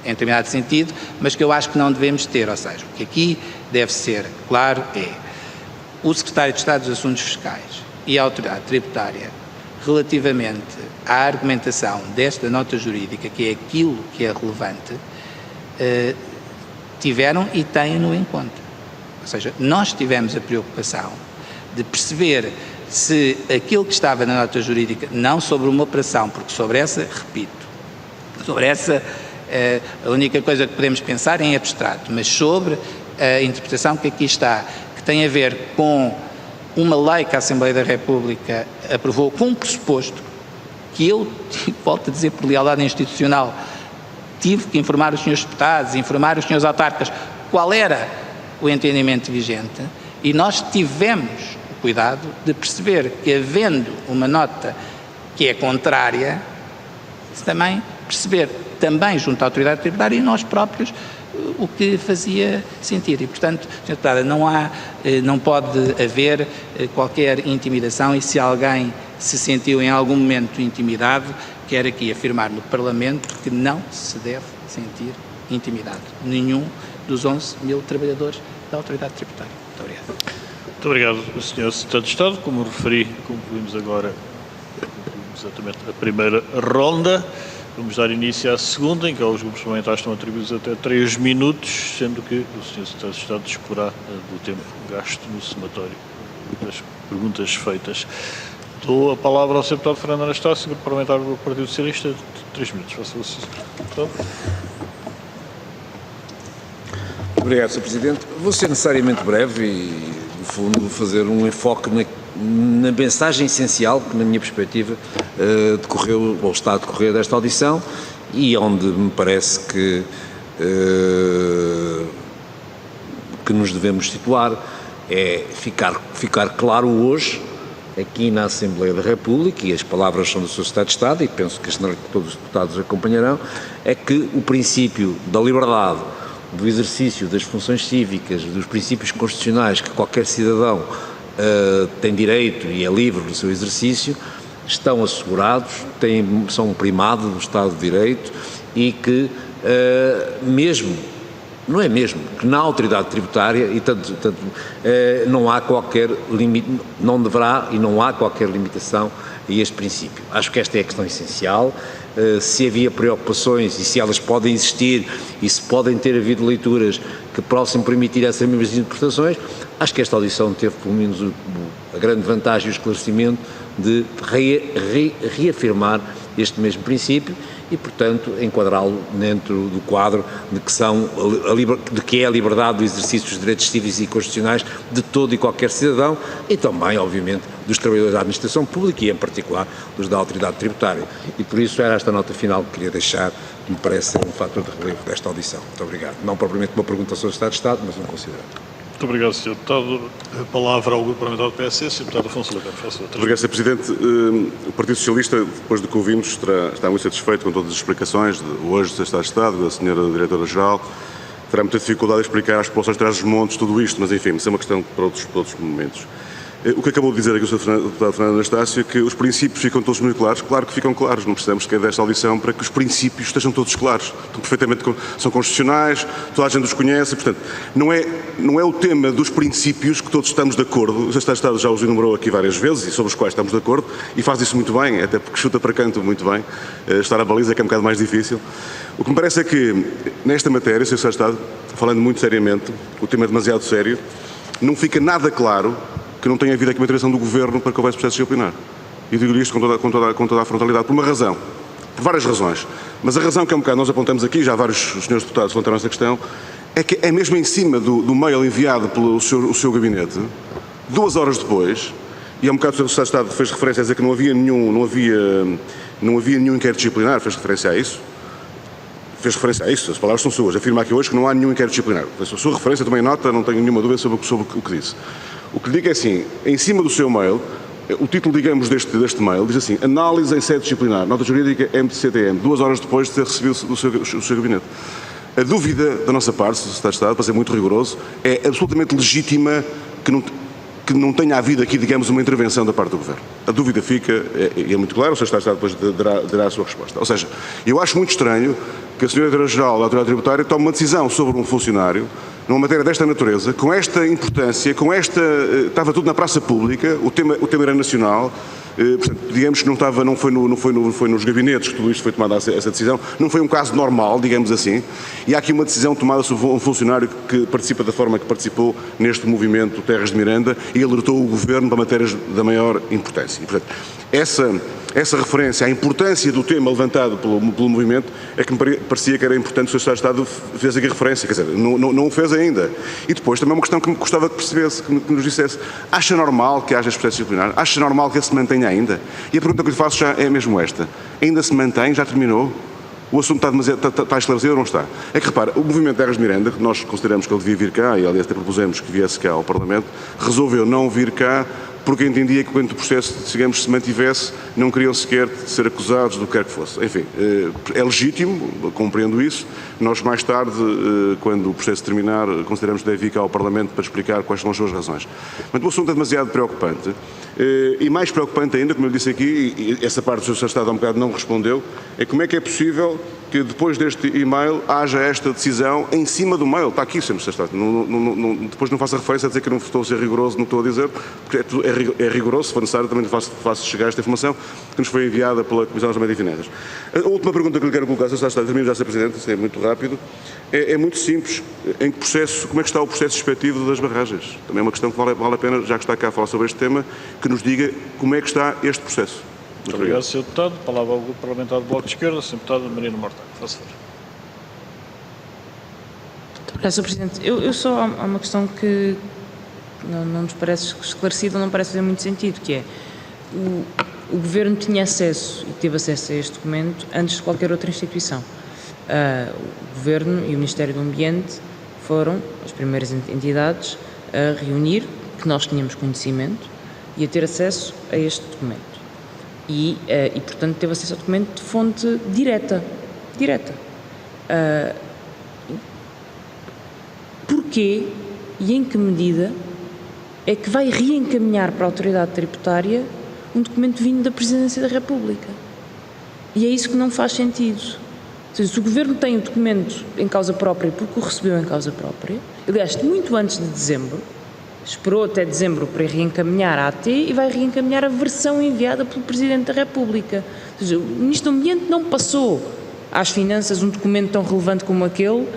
em determinado sentido, mas que eu acho que não devemos ter, ou seja, o que aqui deve ser claro é o Secretário de Estado dos Assuntos Fiscais e a Autoridade Tributária relativamente à argumentação desta nota jurídica, que é aquilo que é relevante, tiveram e têm-no em conta. Ou seja, nós tivemos a preocupação de perceber se aquilo que estava na nota jurídica, não sobre uma operação, porque sobre essa, repito, sobre essa, a única coisa que podemos pensar é em abstrato, mas sobre a interpretação que aqui está, que tem a ver com uma lei que a Assembleia da República aprovou com um pressuposto que eu, volto a dizer por lealdade institucional, tive que informar os senhores deputados, informar os senhores autarcas qual era o entendimento vigente e nós tivemos o cuidado de perceber que, havendo uma nota que é contrária, também perceber, também junto à autoridade tributária e nós próprios, o que fazia sentido. E, portanto, Sr. Deputada, não pode haver qualquer intimidação e se alguém se sentiu em algum momento intimidado, quero aqui afirmar no Parlamento que não se deve sentir intimidado. Nenhum dos 11 mil trabalhadores da autoridade tributária. Muito obrigado. Muito obrigado, Sr. Secretário de Estado. Como referi, concluímos agora exatamente a primeira ronda. Vamos dar início à segunda, em que os grupos parlamentares estão atribuídos até 3 minutos, sendo que o Sr. Secretário de Estado disporá do tempo gasto no somatório das perguntas feitas. Dou a palavra ao Sr. Deputado Fernando Anastácio, grupo parlamentar do Partido Socialista, 3 minutos. Faça o Sr. Deputado. Obrigado, Sr. Presidente. Vou ser necessariamente breve e, no fundo, fazer um enfoque na mensagem essencial que, na minha perspectiva, decorreu, ou está a decorrer desta audição e onde me parece que nos devemos situar é ficar claro hoje, aqui na Assembleia da República, e as palavras são do Sr. Secretário de Estado, e penso que todos os deputados acompanharão, é que o princípio da liberdade, do exercício das funções cívicas, dos princípios constitucionais que qualquer cidadão tem direito e é livre do seu exercício, estão assegurados, são um primado do Estado de Direito e que, mesmo não é mesmo, que na autoridade tributária, e não há qualquer limite, não deverá e não há qualquer limitação a este princípio. Acho que esta é a questão essencial. Se havia preocupações e se elas podem existir e se podem ter havido leituras que possam permitir essas mesmas interpretações, acho que esta audição teve pelo menos a grande vantagem e o esclarecimento de reafirmar este mesmo princípio e, portanto, enquadrá-lo dentro do quadro de que é a liberdade do exercício dos direitos cívicos e constitucionais de todo e qualquer cidadão e também, obviamente, dos trabalhadores da administração pública e, em particular, dos da autoridade tributária. E, por isso, era esta nota final que queria deixar, que me parece ser um fator de relevo desta audição. Muito obrigado. Não propriamente uma pergunta sobre o Estado de Estado, mas um considerado. Muito obrigado, Sr. Deputado. A palavra ao Grupo Parlamentar do PSD, Sr. Deputado Afonso Lagarde. Obrigado, Sr. Presidente. O Partido Socialista, depois do que ouvimos, está muito satisfeito com todas as explicações hoje do Sr. Estado de Estado, da Sra. Diretora-Geral. Terá muita dificuldade em explicar as populações de Trás-os-Montes tudo isto, mas enfim, isso é uma questão para outros momentos. O que acabou de dizer aqui o Sr. Deputado Fernando Anastácio é que os princípios ficam todos muito claros. Claro que ficam claros, não precisamos sequer desta audição para que os princípios estejam todos claros. Estão perfeitamente, são constitucionais, toda a gente os conhece, portanto, não é o tema dos princípios que todos estamos de acordo. O Sr. Estado de Estado já os enumerou aqui várias vezes e sobre os quais estamos de acordo e faz isso muito bem, até porque chuta para canto muito bem. Estar à baliza é que é um bocado mais difícil. O que me parece é que, nesta matéria, o Sr. Estado de Estado, falando muito seriamente, o tema é demasiado sério, não fica nada claro que não tenha havido aqui uma intervenção do Governo para que houvesse processo disciplinar. E digo-lhe isto com toda a frontalidade, por uma razão, por várias razões. Mas a razão que é um bocado, nós apontamos aqui, já vários senhores deputados levantaram essa questão, é que é mesmo em cima do mail enviado pelo seu gabinete, 2 horas depois, e há um bocado o Sr. Estado de Estado fez referência a dizer que não havia nenhum inquérito disciplinar, fez referência a isso. As palavras são suas, afirma aqui hoje que não há nenhum inquérito disciplinar. A sua referência também nota, não tenho nenhuma dúvida sobre o que disse. O que lhe digo é assim, em cima do seu mail, o título, digamos, deste mail, diz assim, análise em sede disciplinar, nota jurídica MDCTM, 2 horas depois de ter recebido o seu gabinete. A dúvida da nossa parte, se está de Estado, para ser muito rigoroso, é absolutamente legítima que não tenha havido aqui, digamos, uma intervenção da parte do Governo. A dúvida fica, e é muito claro, o Sr. Estado de Estado depois dará a sua resposta. Ou seja, eu acho muito estranho que a Sra. Diretora-Geral da Autoridade Tributária tome uma decisão sobre um funcionário numa matéria desta natureza, com esta importância, estava tudo na praça pública, o tema era nacional, portanto, digamos que não foi nos gabinetes que tudo isto foi tomada essa decisão, não foi um caso normal, digamos assim, e há aqui uma decisão tomada sobre um funcionário que participa da forma que participou neste movimento Terras de Miranda e alertou o Governo para matérias da maior importância. E, portanto, essa referência à importância do tema levantado pelo movimento é que me parecia que era importante que o Sr. Estado de Estado fez aqui referência, quer dizer, não o fez ainda. E depois também uma questão que me gostava que percebesse, que nos dissesse, acha normal que haja este processo disciplinar? Acha normal que ele se mantenha ainda? E a pergunta que lhe faço já é mesmo esta. Ainda se mantém? Já terminou? O assunto está esclarecido ou não está? É que, repara, o movimento Terras de Miranda, que nós consideramos que ele devia vir cá, e aliás até propusemos que viesse cá ao Parlamento, resolveu não vir cá porque entendia que quando o processo, digamos, se mantivesse, não queriam sequer ser acusados do que quer que fosse. Enfim, é legítimo, compreendo isso. Nós, mais tarde, quando o processo terminar, consideramos que deve vir cá ao Parlamento para explicar quais são as suas razões. Mas o assunto é demasiado preocupante. E mais preocupante ainda, como eu disse aqui, e essa parte do Sr. Estado há um bocado não respondeu, é como é que é possível que depois deste e-mail haja esta decisão em cima do mail. Está aqui, Sr. Estado. Depois não faça referência a dizer que eu não estou a ser rigoroso no que estou a dizer, porque é rigoroso, se for necessário, também faço chegar esta informação que nos foi enviada pela Comissão das Finanças. A última pergunta que lhe quero colocar, Sr. Estado, termino já, Sr. Presidente, isso é muito rápido, é muito simples. Em que processo, como é que está o processo expectivo das barragens? Também é uma questão que vale a pena, já que está cá a falar sobre este tema, que nos diga como é que está este processo. Muito obrigado, Sr. Deputado. Palavra ao Grupo Parlamentar do Bloco de Esquerda, Sr. Deputado Marino Mortágua. Faça favor. Muito obrigado, Sr. Presidente. Eu só há uma questão que não nos parece esclarecida, não parece fazer muito sentido, que é o Governo tinha acesso e teve acesso a este documento antes de qualquer outra instituição. O Governo e o Ministério do Ambiente foram as primeiras entidades a reunir, que nós tínhamos conhecimento, e a ter acesso a este documento. E portanto, teve acesso ao documento de fonte direta. Porquê e em que medida é que vai reencaminhar para a autoridade tributária um documento vindo da Presidência da República? E é isso que não faz sentido. Ou seja, se o Governo tem o documento em causa própria porque o recebeu em causa própria, aliás, muito antes de dezembro, esperou até dezembro para reencaminhar a AT e vai reencaminhar a versão enviada pelo Presidente da República. Ou seja, o Ministro do Ambiente não passou às Finanças um documento tão relevante como aquele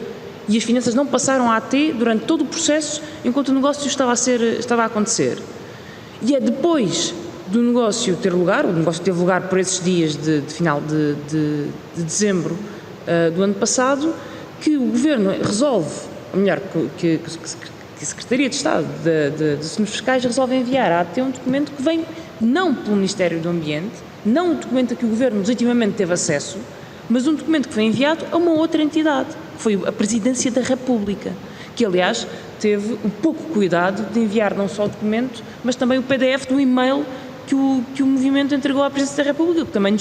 e as Finanças não passaram à AT durante todo o processo enquanto o negócio estava a acontecer. E é depois do negócio ter lugar, o negócio teve lugar por esses dias de final de dezembro do ano passado, que o Governo resolve, ou melhor, que a Secretaria de Estado dos Assuntos Fiscais resolve enviar à AT um documento que vem não pelo Ministério do Ambiente, não o documento a que o Governo legitimamente teve acesso, mas um documento que foi enviado a uma outra entidade, que foi a Presidência da República, que aliás teve um pouco cuidado de enviar não só o documento, mas também o PDF do e-mail que o movimento entregou à Presidência da República, que também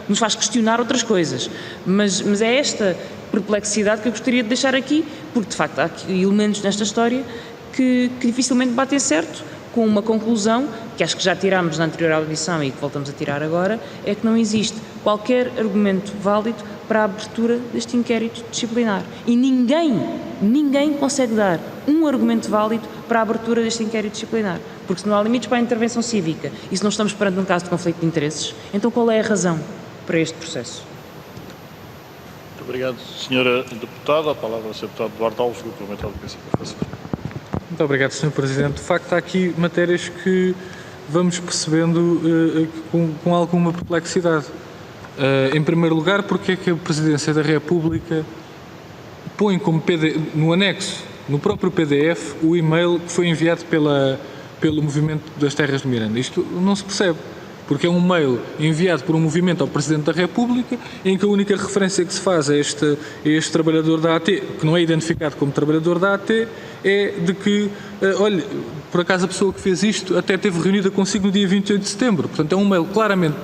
nos faz questionar outras coisas. Mas é esta perplexidade que eu gostaria de deixar aqui, porque de facto há aqui elementos nesta história que dificilmente batem certo com uma conclusão que acho que já tirámos na anterior audição e que voltamos a tirar agora, é que não existe qualquer argumento válido para a abertura deste inquérito disciplinar. E ninguém consegue dar um argumento válido para a abertura deste inquérito disciplinar. Porque se não há limites para a intervenção cívica e se não estamos perante um caso de conflito de interesses, então qual é a razão para este processo? Muito obrigado, Sra. Deputada. A palavra ao Sr. Deputado Duarte Alves, Grupo Parlamentar do PCP. Muito obrigado, Sr. Presidente. De facto, há aqui matérias que vamos percebendo com alguma perplexidade. Em primeiro lugar, porque é que a Presidência da República põe como no anexo, no próprio PDF, o e-mail que foi enviado pelo Movimento das Terras de Miranda. Isto não se percebe, porque é um e-mail enviado por um movimento ao Presidente da República, em que a única referência que se faz a este trabalhador da AT, que não é identificado como trabalhador da AT, é de que, olha, por acaso a pessoa que fez isto até esteve reunida consigo no dia 28 de setembro. Portanto, é um e-mail claramente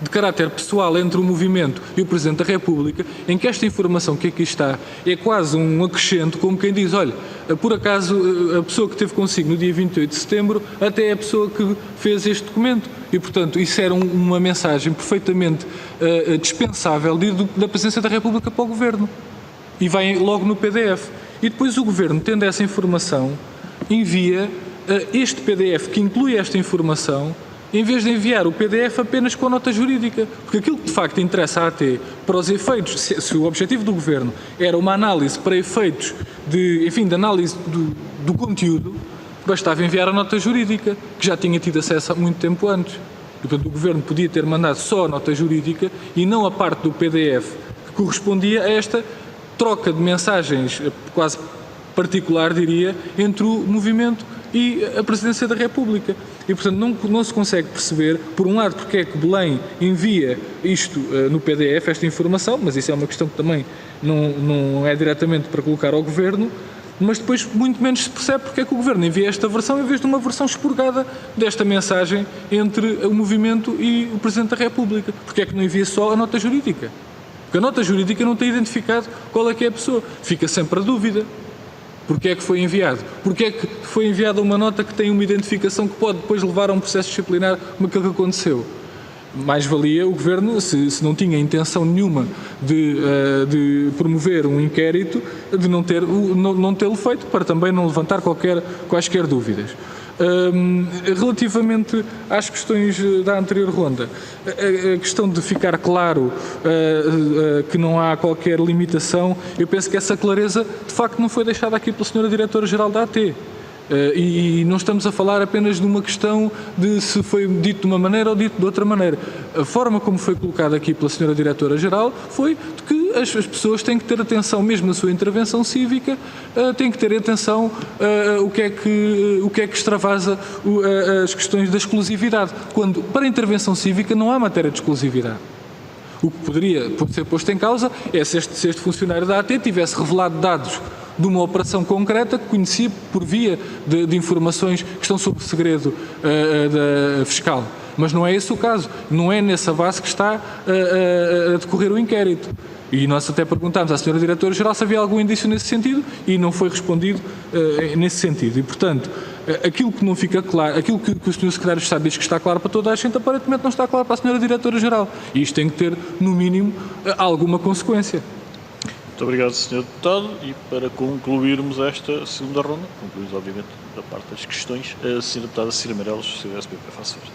de caráter pessoal entre o movimento e o Presidente da República, em que esta informação que aqui está é quase um acrescento, como quem diz, olha, por acaso a pessoa que esteve consigo no dia 28 de setembro até é a pessoa que fez este documento. E, portanto, isso era uma mensagem perfeitamente dispensável de ir da Presidência da República para o Governo. E vai logo no PDF. E depois o Governo, tendo essa informação, envia este PDF que inclui esta informação, em vez de enviar o PDF apenas com a nota jurídica. Porque aquilo que de facto interessa à AT para os efeitos, se o objetivo do Governo era uma análise para efeitos de análise do conteúdo, bastava enviar a nota jurídica, que já tinha tido acesso há muito tempo antes. E, portanto, o Governo podia ter mandado só a nota jurídica e não a parte do PDF que correspondia a esta troca de mensagens quase particular, diria, entre o movimento e a Presidência da República. E, portanto, não se consegue perceber, por um lado, porque é que Belém envia isto no PDF, esta informação, mas isso é uma questão que também não é diretamente para colocar ao Governo, mas depois muito menos se percebe porque é que o Governo envia esta versão em vez de uma versão expurgada desta mensagem entre o movimento e o Presidente da República. Porque é que não envia só a nota jurídica? Porque a nota jurídica não tem identificado qual é que é a pessoa. Fica sempre a dúvida. Porque é que foi enviado? Porque é que foi enviada uma nota que tem uma identificação que pode depois levar a um processo disciplinar como aquilo que aconteceu? Mais valia o Governo, se não tinha intenção nenhuma de promover um inquérito, de não tê-lo feito, para também não levantar quaisquer dúvidas. Relativamente às questões da anterior ronda, a questão de ficar claro que não há qualquer limitação, eu penso que essa clareza de facto não foi deixada aqui pela Sra. Diretora-Geral da AT. E não estamos a falar apenas de uma questão de se foi dito de uma maneira ou dito de outra maneira. A forma como foi colocada aqui pela Sra. Diretora-Geral foi de que as pessoas têm que ter atenção, mesmo na sua intervenção cívica, têm que ter atenção o que é que extravasa as questões da exclusividade, quando para a intervenção cívica não há matéria de exclusividade. O que poderia ser posto em causa é se este funcionário da AT tivesse revelado dados de uma operação concreta que conhecia por via de informações que estão sob segredo fiscal. Mas não é esse o caso. Não é nessa base que está a decorrer o inquérito. E nós até perguntámos à Sra. Diretora-Geral se havia algum indício nesse sentido e não foi respondido nesse sentido. E, portanto, aquilo que não fica claro, aquilo que o Sr. Secretário de Estado diz que está claro para toda a gente, aparentemente não está claro para a Sra. Diretora-Geral. E isto tem que ter, no mínimo, alguma consequência. Muito obrigado, Sr. Deputado. E para concluirmos esta segunda ronda, concluímos, obviamente, da parte das questões, a Sra. Deputada Cira Meireles, CDS-PP, faça favor.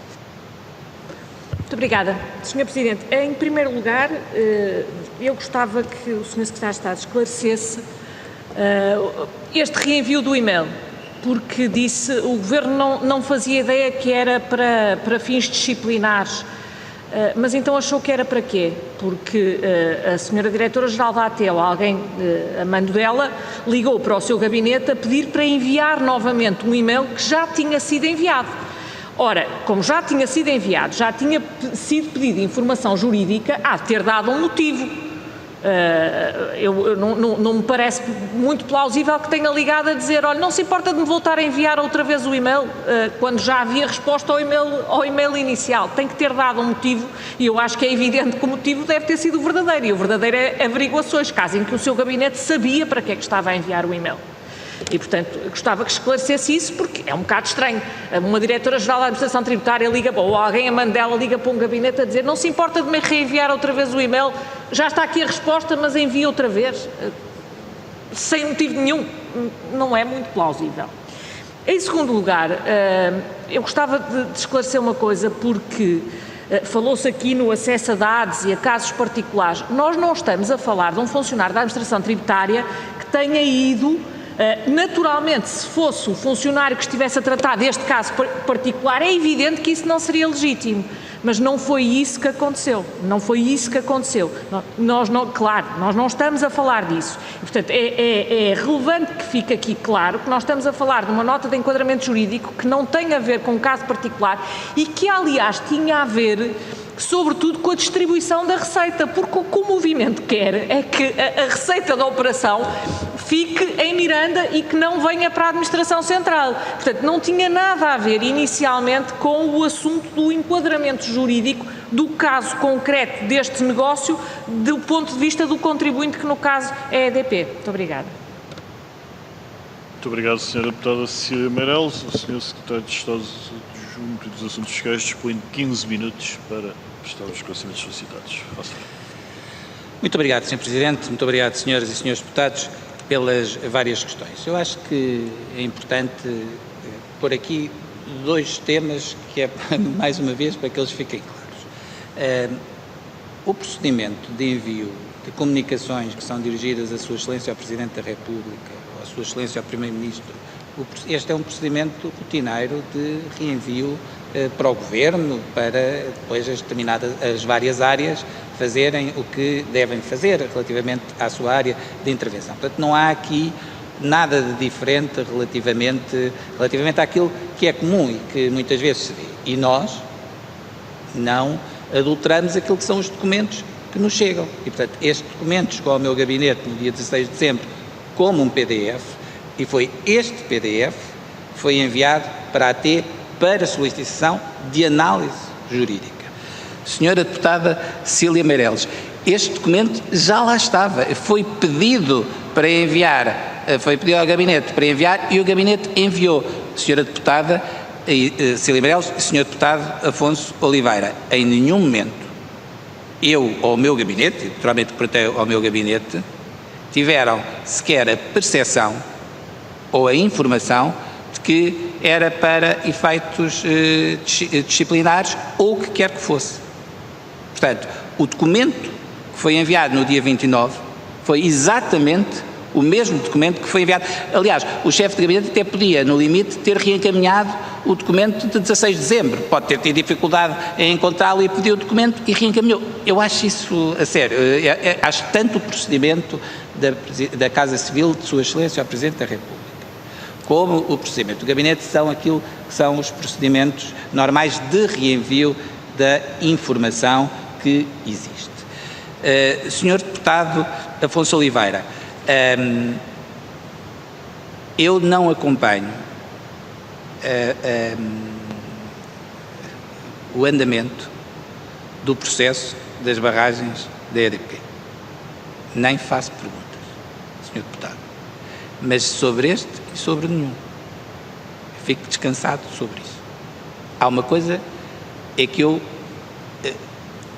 Muito obrigada. Sr. Presidente, em primeiro lugar, eu gostava que o Sr. Secretário de Estado esclarecesse este reenvio do e-mail, porque disse o Governo não fazia ideia que era para fins disciplinares, mas então achou que era para quê? Porque a Sra. Diretora-Geral da AT, ou alguém a mando dela, ligou para o seu gabinete a pedir para enviar novamente um e-mail que já tinha sido enviado. Ora, como já tinha sido enviado, já tinha sido pedida informação jurídica, há de ter dado um motivo. Não me parece muito plausível que tenha ligado a dizer, olha, não se importa de me voltar a enviar outra vez o e-mail, quando já havia resposta ao e-mail inicial. Tem que ter dado um motivo, e eu acho que é evidente que o motivo deve ter sido o verdadeiro, e o verdadeiro é averiguações, caso em que o seu gabinete sabia para que é que estava a enviar o e-mail. E, portanto, gostava que esclarecesse isso, porque é um bocado estranho. Uma Diretora-Geral da Administração Tributária liga, ou alguém a mando dela liga para um gabinete a dizer, não se importa de me reenviar outra vez o e-mail, já está aqui a resposta, mas envia outra vez, sem motivo nenhum. Não é muito plausível. Em segundo lugar, eu gostava de esclarecer uma coisa, porque falou-se aqui no acesso a dados e a casos particulares. Nós não estamos a falar de um funcionário da Administração Tributária que tenha ido... Naturalmente, se fosse o funcionário que estivesse a tratar deste caso particular, é evidente que isso não seria legítimo. Mas não foi isso que aconteceu. Não foi isso que aconteceu. Nós não estamos a falar disso. E, portanto, é relevante que fique aqui claro que nós estamos a falar de uma nota de enquadramento jurídico que não tem a ver com um caso particular e que, aliás, tinha a ver... sobretudo com a distribuição da receita, porque o que o movimento quer é que a receita da operação fique em Miranda e que não venha para a Administração Central. Portanto, não tinha nada a ver inicialmente com o assunto do enquadramento jurídico do caso concreto deste negócio, do ponto de vista do contribuinte, que no caso é a EDP. Muito obrigada. Muito obrigado, Sra. Deputada Cira Meireles. O Sr. Secretário de Estado Adjunto e dos Assuntos Fiscais dispõe de 15 minutos para prestar os esclarecimentos solicitados. Faça. Muito obrigado, Sr. Presidente. Muito obrigado, senhoras e senhores deputados, pelas várias questões. Eu acho que é importante pôr aqui dois temas que é, mais uma vez, para que eles fiquem claros. O procedimento de envio de comunicações que são dirigidas a Sua Excelência ao Presidente da República ou a Sua Excelência ao Primeiro-Ministro, este é um procedimento rotineiro de reenvio para o Governo, para depois as várias áreas fazerem o que devem fazer relativamente à sua área de intervenção. Portanto, não há aqui nada de diferente relativamente àquilo que é comum e que muitas vezes se vê. E nós não adulteramos aquilo que são os documentos que nos chegam. E, portanto, este documento chegou ao meu gabinete no dia 16 de dezembro como um PDF e foi este PDF que foi enviado para a AT para solicitação de análise jurídica. Senhora Deputada Cília Meireles, este documento já lá estava, foi pedido para enviar, foi pedido ao Gabinete para enviar e o Gabinete enviou. Senhora Deputada Cília Meireles e Senhor Deputado Afonso Oliveira, em nenhum momento eu ou o meu Gabinete, naturalmente perguntei ao meu Gabinete, tiveram sequer a percepção ou a informação de que era para efeitos disciplinares ou o que quer que fosse. Portanto, o documento que foi enviado no dia 29 foi exatamente o mesmo documento que foi enviado. Aliás, o chefe de gabinete até podia, no limite, ter reencaminhado o documento de 16 de dezembro. Pode ter tido dificuldade em encontrá-lo e pediu o documento e reencaminhou. Eu acho isso a sério. Acho tanto o procedimento da Casa Civil de Sua Excelência ao Presidente da República como o procedimento do gabinete são aquilo que são os procedimentos normais de reenvio da informação que existe. Senhor Deputado Afonso Oliveira, eu não acompanho o andamento do processo das barragens da EDP. Nem faço perguntas, Senhor Deputado. Mas sobre este e sobre nenhum. fique descansado sobre isso. Há uma coisa é que eu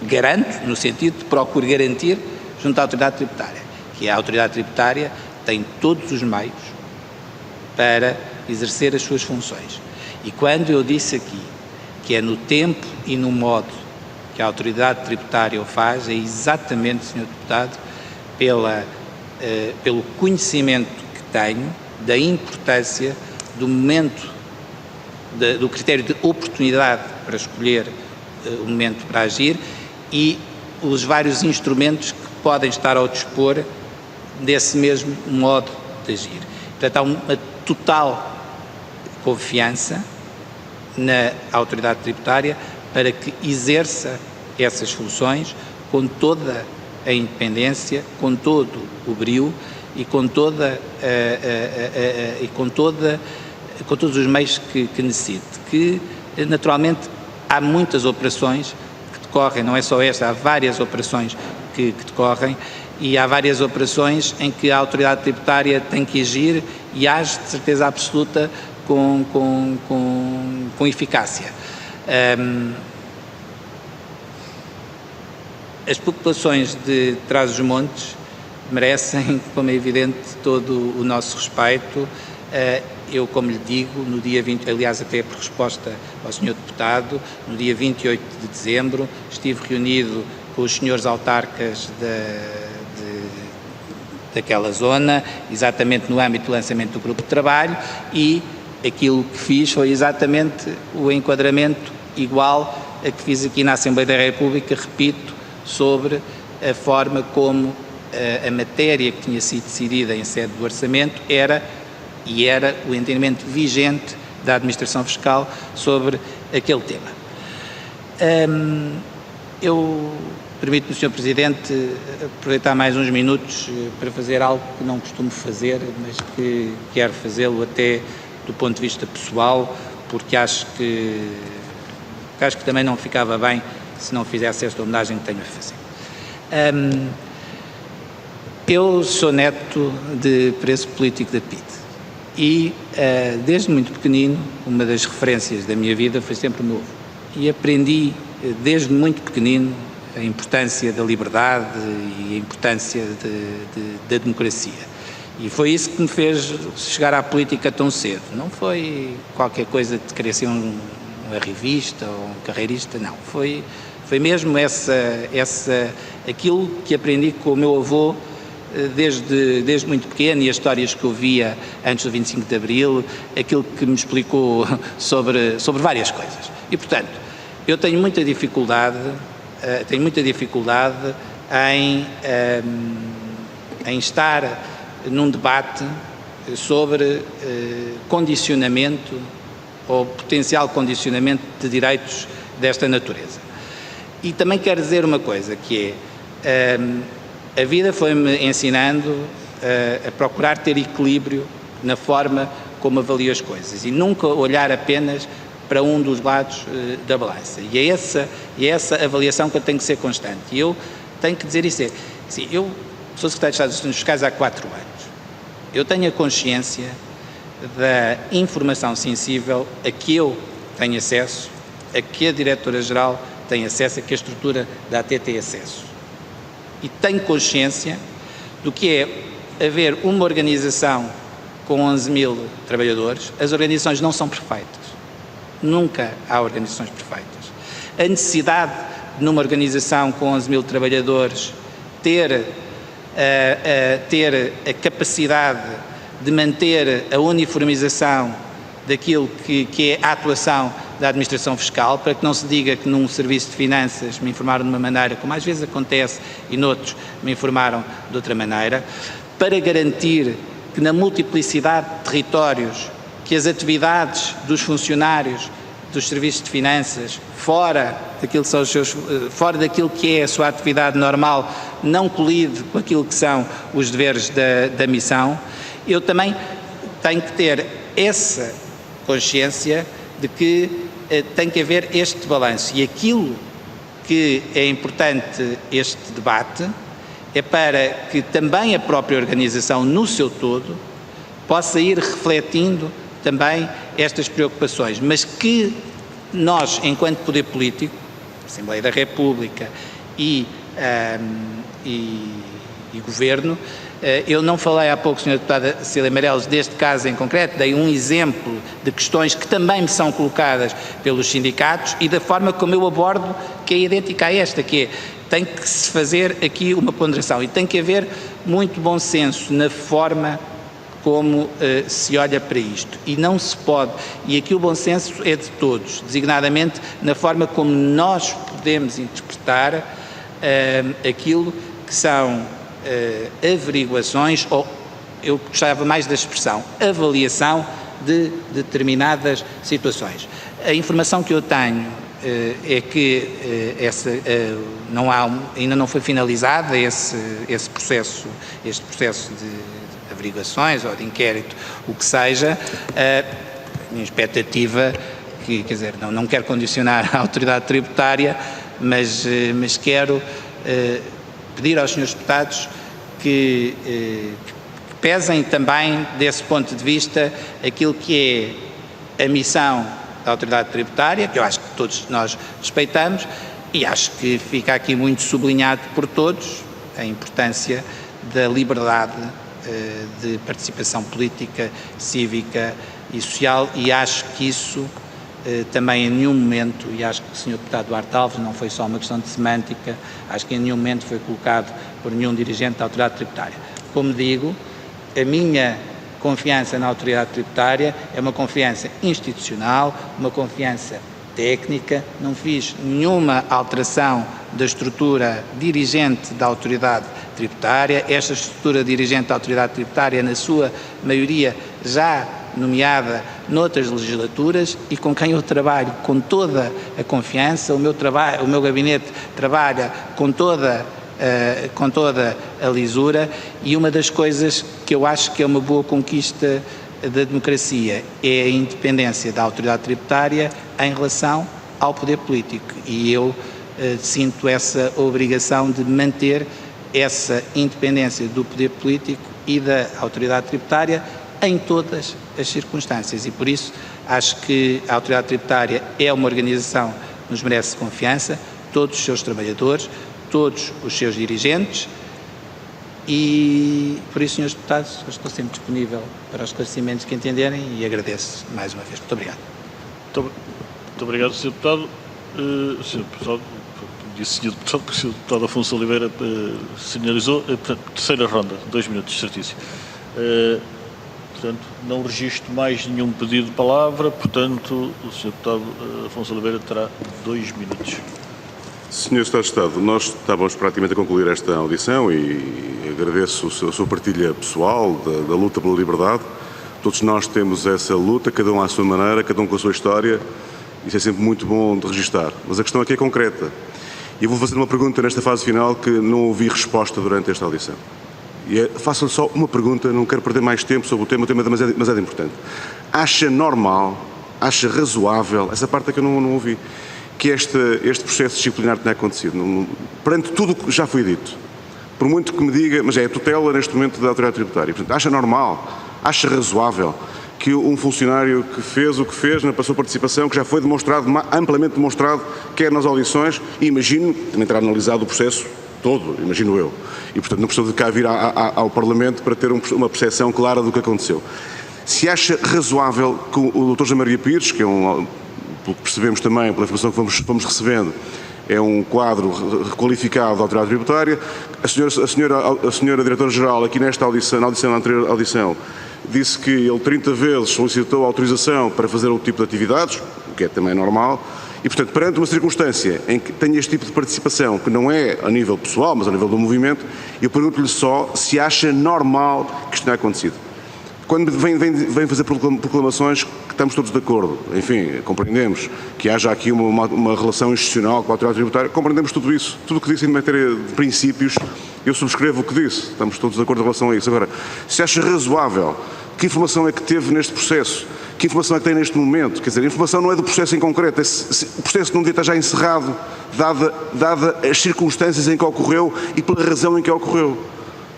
garanto, no sentido de procuro garantir junto à autoridade tributária, que a autoridade tributária tem todos os meios para exercer as suas funções. E quando eu disse aqui que é no tempo e no modo que a autoridade tributária o faz, é exatamente, Sr. Deputado, pelo conhecimento que tenho da importância do momento, do critério de oportunidade para escolher o momento para agir e os vários instrumentos que podem estar ao dispor desse mesmo modo de agir. Portanto, há uma total confiança na autoridade tributária para que exerça essas funções com toda a independência, com todo o brio e com todos os meios que necessite. Que, naturalmente, há muitas operações que decorrem, não é só esta, há várias operações que decorrem e há várias operações em que a autoridade tributária tem que agir e age de certeza absoluta com eficácia. As populações de Trás-os-Montes merecem, como é evidente, todo o nosso respeito. Eu, como lhe digo, no dia 20, aliás, até por resposta ao Sr. Deputado, no dia 28 de dezembro, estive reunido com os senhores autarcas daquela zona, exatamente no âmbito do lançamento do grupo de trabalho, e aquilo que fiz foi exatamente o enquadramento igual a que fiz aqui na Assembleia da República, repito, sobre a forma como a matéria que tinha sido decidida em sede do orçamento era o entendimento vigente da Administração Fiscal sobre aquele tema. Eu permito-me, Sr. Presidente, aproveitar mais uns minutos para fazer algo que não costumo fazer, mas que quero fazê-lo até do ponto de vista pessoal, porque acho que também não ficava bem se não fizesse esta homenagem que tenho a fazer. Eu sou neto de preço político da PIDE e, desde muito pequenino, uma das referências da minha vida foi sempre o meu avô. E aprendi, desde muito pequenino, a importância da liberdade e a importância da democracia. E foi isso que me fez chegar à política tão cedo. Não foi qualquer coisa de querer ser um arrivista ou um carreirista, não. Foi mesmo aquilo que aprendi com o meu avô desde muito pequeno, e as histórias que eu via antes do 25 de Abril, aquilo que me explicou sobre várias coisas. E, portanto, eu tenho muita dificuldade em estar num debate sobre condicionamento ou potencial condicionamento de direitos desta natureza. E também quero dizer uma coisa, que é, a vida foi-me ensinando a procurar ter equilíbrio na forma como avalio as coisas e nunca olhar apenas para um dos lados da balança. E é essa avaliação que eu tenho que ser constante. E eu tenho que dizer isso. Assim, eu sou secretário de Estado dos Assuntos Fiscais há 4 anos. Eu tenho a consciência da informação sensível a que eu tenho acesso, a que a Diretora-Geral tem acesso, a que a estrutura da AT tem acesso. E tenho consciência do que é haver uma organização com 11.000 trabalhadores. As organizações não são perfeitas. Nunca há organizações perfeitas. A necessidade de, numa organização com 11.000 trabalhadores, ter a capacidade de manter a uniformização daquilo que é a atuação da Administração Fiscal, para que não se diga que num serviço de finanças me informaram de uma maneira, como às vezes acontece, e noutros me informaram de outra maneira, para garantir que na multiplicidade de territórios, que as atividades dos funcionários dos serviços de finanças, fora daquilo que é a sua atividade normal, não colide com aquilo que são os deveres da missão, eu também tenho que ter essa consciência de que tem que haver este balanço. E aquilo que é importante este debate é para que também a própria organização, no seu todo, possa ir refletindo também estas preocupações, mas que nós, enquanto poder político, Assembleia da República e Governo, eu não falei há pouco, Sra. Deputada Cecília Meireles, deste caso em concreto, dei um exemplo de questões que também me são colocadas pelos sindicatos e da forma como eu abordo, que é idêntica a esta, que é, tem que se fazer aqui uma ponderação e tem que haver muito bom senso na forma como se olha para isto. E não se pode, e aqui o bom senso é de todos, designadamente na forma como nós podemos interpretar aquilo que são averiguações, ou eu gostava mais da expressão, avaliação de determinadas situações. A informação que eu tenho é que ainda não foi finalizado este processo de averiguações ou de inquérito, o que seja. A minha expectativa, quer dizer, não quero condicionar a autoridade tributária, mas quero pedir aos senhores deputados que pesem também, desse ponto de vista, aquilo que é a missão da autoridade tributária, que eu acho que todos nós respeitamos, e acho que fica aqui muito sublinhado por todos a importância da liberdade de participação política, cívica e social, e acho que isso também em nenhum momento, e acho que o Sr. Deputado Duarte Alves não foi só uma questão de semântica, acho que em nenhum momento foi colocado por nenhum dirigente da autoridade tributária. Como digo, a minha confiança na autoridade tributária é uma confiança institucional, uma confiança técnica, não fiz nenhuma alteração da estrutura dirigente da autoridade tributária. Esta estrutura dirigente da autoridade tributária, na sua maioria, já nomeada noutras legislaturas e com quem eu trabalho com toda a confiança. O meu gabinete trabalha com toda a lisura, e uma das coisas que eu acho que é uma boa conquista da democracia é a independência da autoridade tributária em relação ao poder político, e eu sinto essa obrigação de manter essa independência do poder político e da autoridade tributária em todas as circunstâncias, e por isso acho que a autoridade tributária é uma organização que nos merece confiança, todos os seus trabalhadores, todos os seus dirigentes, e por isso, senhores deputados, eu estou sempre disponível para os esclarecimentos que entenderem e agradeço mais uma vez. Muito obrigado. Muito obrigado, Sr. Deputado. Sr. Deputado, disse Sr. Deputado, porque o Sr. Deputado Afonso Oliveira sinalizou. Portanto, terceira ronda, 2 minutos, certíssimo. Portanto, não registro mais nenhum pedido de palavra, portanto, o Sr. Deputado Afonso Oliveira terá 2 minutos. Senhor Secretário de Estado, nós estávamos praticamente a concluir esta audição e agradeço a sua partilha pessoal da luta pela liberdade. Todos nós temos essa luta, cada um à sua maneira, cada um com a sua história. Isso é sempre muito bom de registar. Mas a questão aqui é concreta. E eu vou fazer uma pergunta nesta fase final que não ouvi resposta durante esta audição. E faço-lhe só uma pergunta, não quero perder mais tempo sobre o tema é demasiado importante. Acha normal, acha razoável, essa parte é que eu não ouvi, que este processo disciplinar tenha acontecido, perante tudo o que já foi dito, por muito que me diga, mas é a tutela neste momento da autoridade tributária, portanto, acha normal, acha razoável que um funcionário que fez o que fez na sua participação, que já foi demonstrado, amplamente demonstrado, quer nas audições, e imagino, também terá analisado o processo todo, imagino eu, e portanto não precisou de cá vir ao Parlamento para ter uma percepção clara do que aconteceu. Se acha razoável que o Dr. José Maria Pires, que é pelo que percebemos também, pela informação que fomos recebendo, é um quadro requalificado da autoridade tributária. A senhora Diretora-Geral, aqui nesta audição, na anterior audição, disse que ele 30 vezes solicitou autorização para fazer outro tipo de atividades, o que é também normal, e portanto, perante uma circunstância em que tem este tipo de participação, que não é a nível pessoal, mas a nível do movimento, eu pergunto-lhe só se acha normal que isto tenha acontecido. Quando vem fazer proclamações que estamos todos de acordo, enfim, compreendemos que haja aqui uma relação institucional com a autoridade tributária, compreendemos tudo isso, tudo o que disse em matéria de princípios, eu subscrevo o que disse, estamos todos de acordo em relação a isso. Agora, se acha razoável, que informação é que teve neste processo? Que informação é que tem neste momento? Quer dizer, a informação não é do processo em concreto, o processo não devia estar já encerrado, dada as circunstâncias em que ocorreu e pela razão em que ocorreu.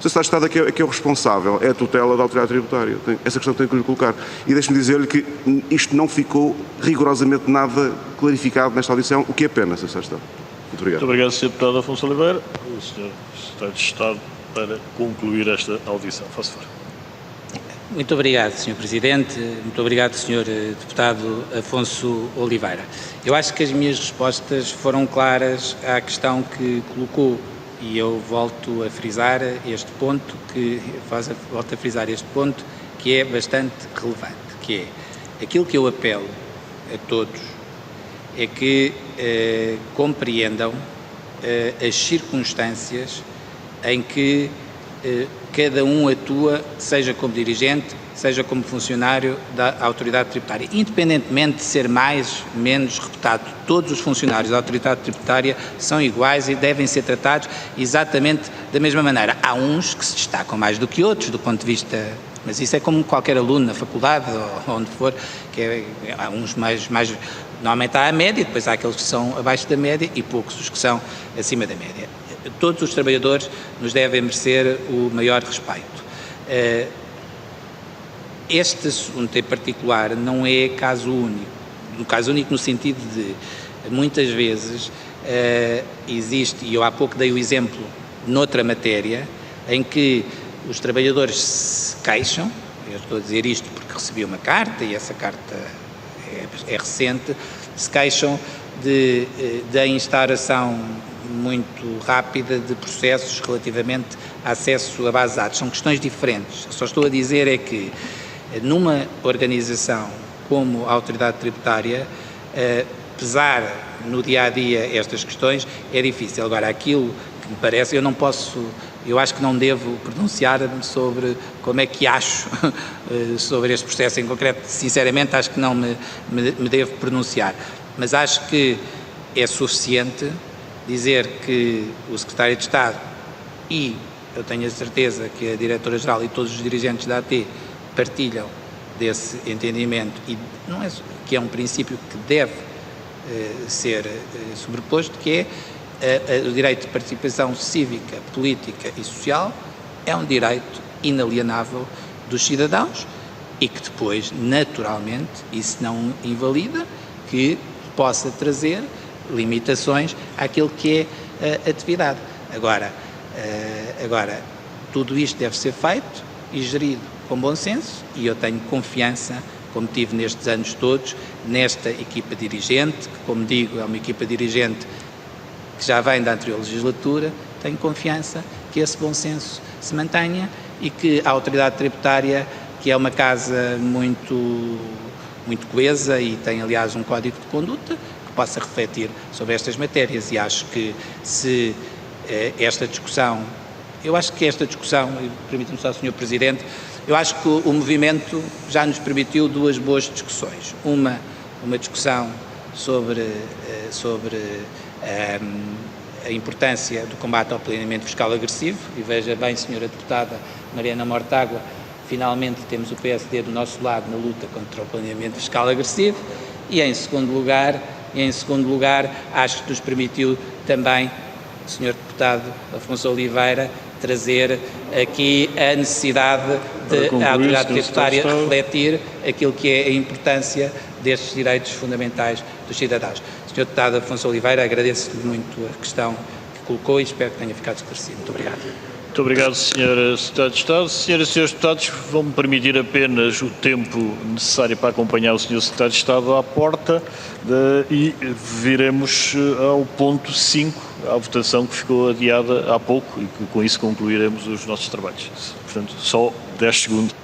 Sr. Secretário de Estado é que é o responsável, é a tutela da autoridade tributária. Essa questão tem que lhe colocar. E deixe-me dizer-lhe que isto não ficou rigorosamente nada clarificado nesta audição, o que é pena, Sr. Secretário de Estado. Muito obrigado. Muito obrigado, Sr. Deputado Afonso Oliveira. O Sr. Secretário de Estado para concluir esta audição. Faça favor. Muito obrigado, Sr. Presidente. Muito obrigado, Sr. Deputado Afonso Oliveira. Eu acho que as minhas respostas foram claras à questão que colocou e eu volto a frisar este ponto que é bastante relevante, que é aquilo que eu apelo a todos é que compreendam as circunstâncias em que cada um atua, seja como dirigente, seja como funcionário da autoridade tributária, independentemente de ser mais, menos reputado. Todos os funcionários da autoridade tributária são iguais e devem ser tratados exatamente da mesma maneira. Há uns que se destacam mais do que outros do ponto de vista, mas isso é como qualquer aluno na faculdade ou onde for, que há uns mais, normalmente há a média, depois há aqueles que são abaixo da média e poucos os que são acima da média. Todos os trabalhadores nos devem merecer o maior respeito. Este assunto em particular não é caso único no sentido de, muitas vezes, existe, e eu há pouco dei o exemplo noutra matéria, em que os trabalhadores se queixam, eu estou a dizer isto porque recebi uma carta e essa carta é recente, se queixam da instauração muito rápida de processos relativamente a acesso a bases de dados. São questões diferentes. Só estou a dizer é que numa organização como a autoridade tributária, pesar no dia-a-dia estas questões é difícil. Agora, aquilo que me parece, eu acho que não devo pronunciar-me sobre como é que acho sobre este processo em concreto. Sinceramente, acho que não me devo pronunciar. Mas acho que é suficiente dizer que o Secretário de Estado e eu tenho a certeza que a Diretora-Geral e todos os dirigentes da AT partilham desse entendimento e não é, que é um princípio que deve ser sobreposto, que é o direito de participação cívica, política e social é um direito inalienável dos cidadãos e que depois, naturalmente, isso não invalida que possa trazer limitações àquilo que é a atividade. Agora, tudo isto deve ser feito e gerido com bom senso e eu tenho confiança, como tive nestes anos todos, nesta equipa dirigente, que, como digo, é uma equipa dirigente que já vem da anterior legislatura, tenho confiança que esse bom senso se mantenha e que a autoridade tributária, que é uma casa muito coesa e tem, aliás, um código de conduta, possa refletir sobre estas matérias e acho que se esta discussão, e permita-me só, Sr. Presidente, eu acho que o movimento já nos permitiu duas boas discussões. Uma discussão sobre a importância do combate ao planeamento fiscal agressivo e veja bem, Sra. Deputada Mariana Mortágua, finalmente temos o PSD do nosso lado na luta contra o planeamento fiscal agressivo e em segundo lugar, acho que nos permitiu também, Sr. Deputado Afonso Oliveira, trazer aqui a necessidade de a autoridade tributária refletir aquilo que é a importância destes direitos fundamentais dos cidadãos. Sr. Deputado Afonso Oliveira, agradeço-lhe muito a questão que colocou e espero que tenha ficado esclarecido. Muito obrigado. Muito obrigado, Sr. Secretário de Estado. Senhoras e Srs. Deputados, vão-me permitir apenas o tempo necessário para acompanhar o Sr. Secretário de Estado à porta e viremos ao ponto 5, à votação que ficou adiada há pouco e que com isso concluiremos os nossos trabalhos. Portanto, só 10 segundos.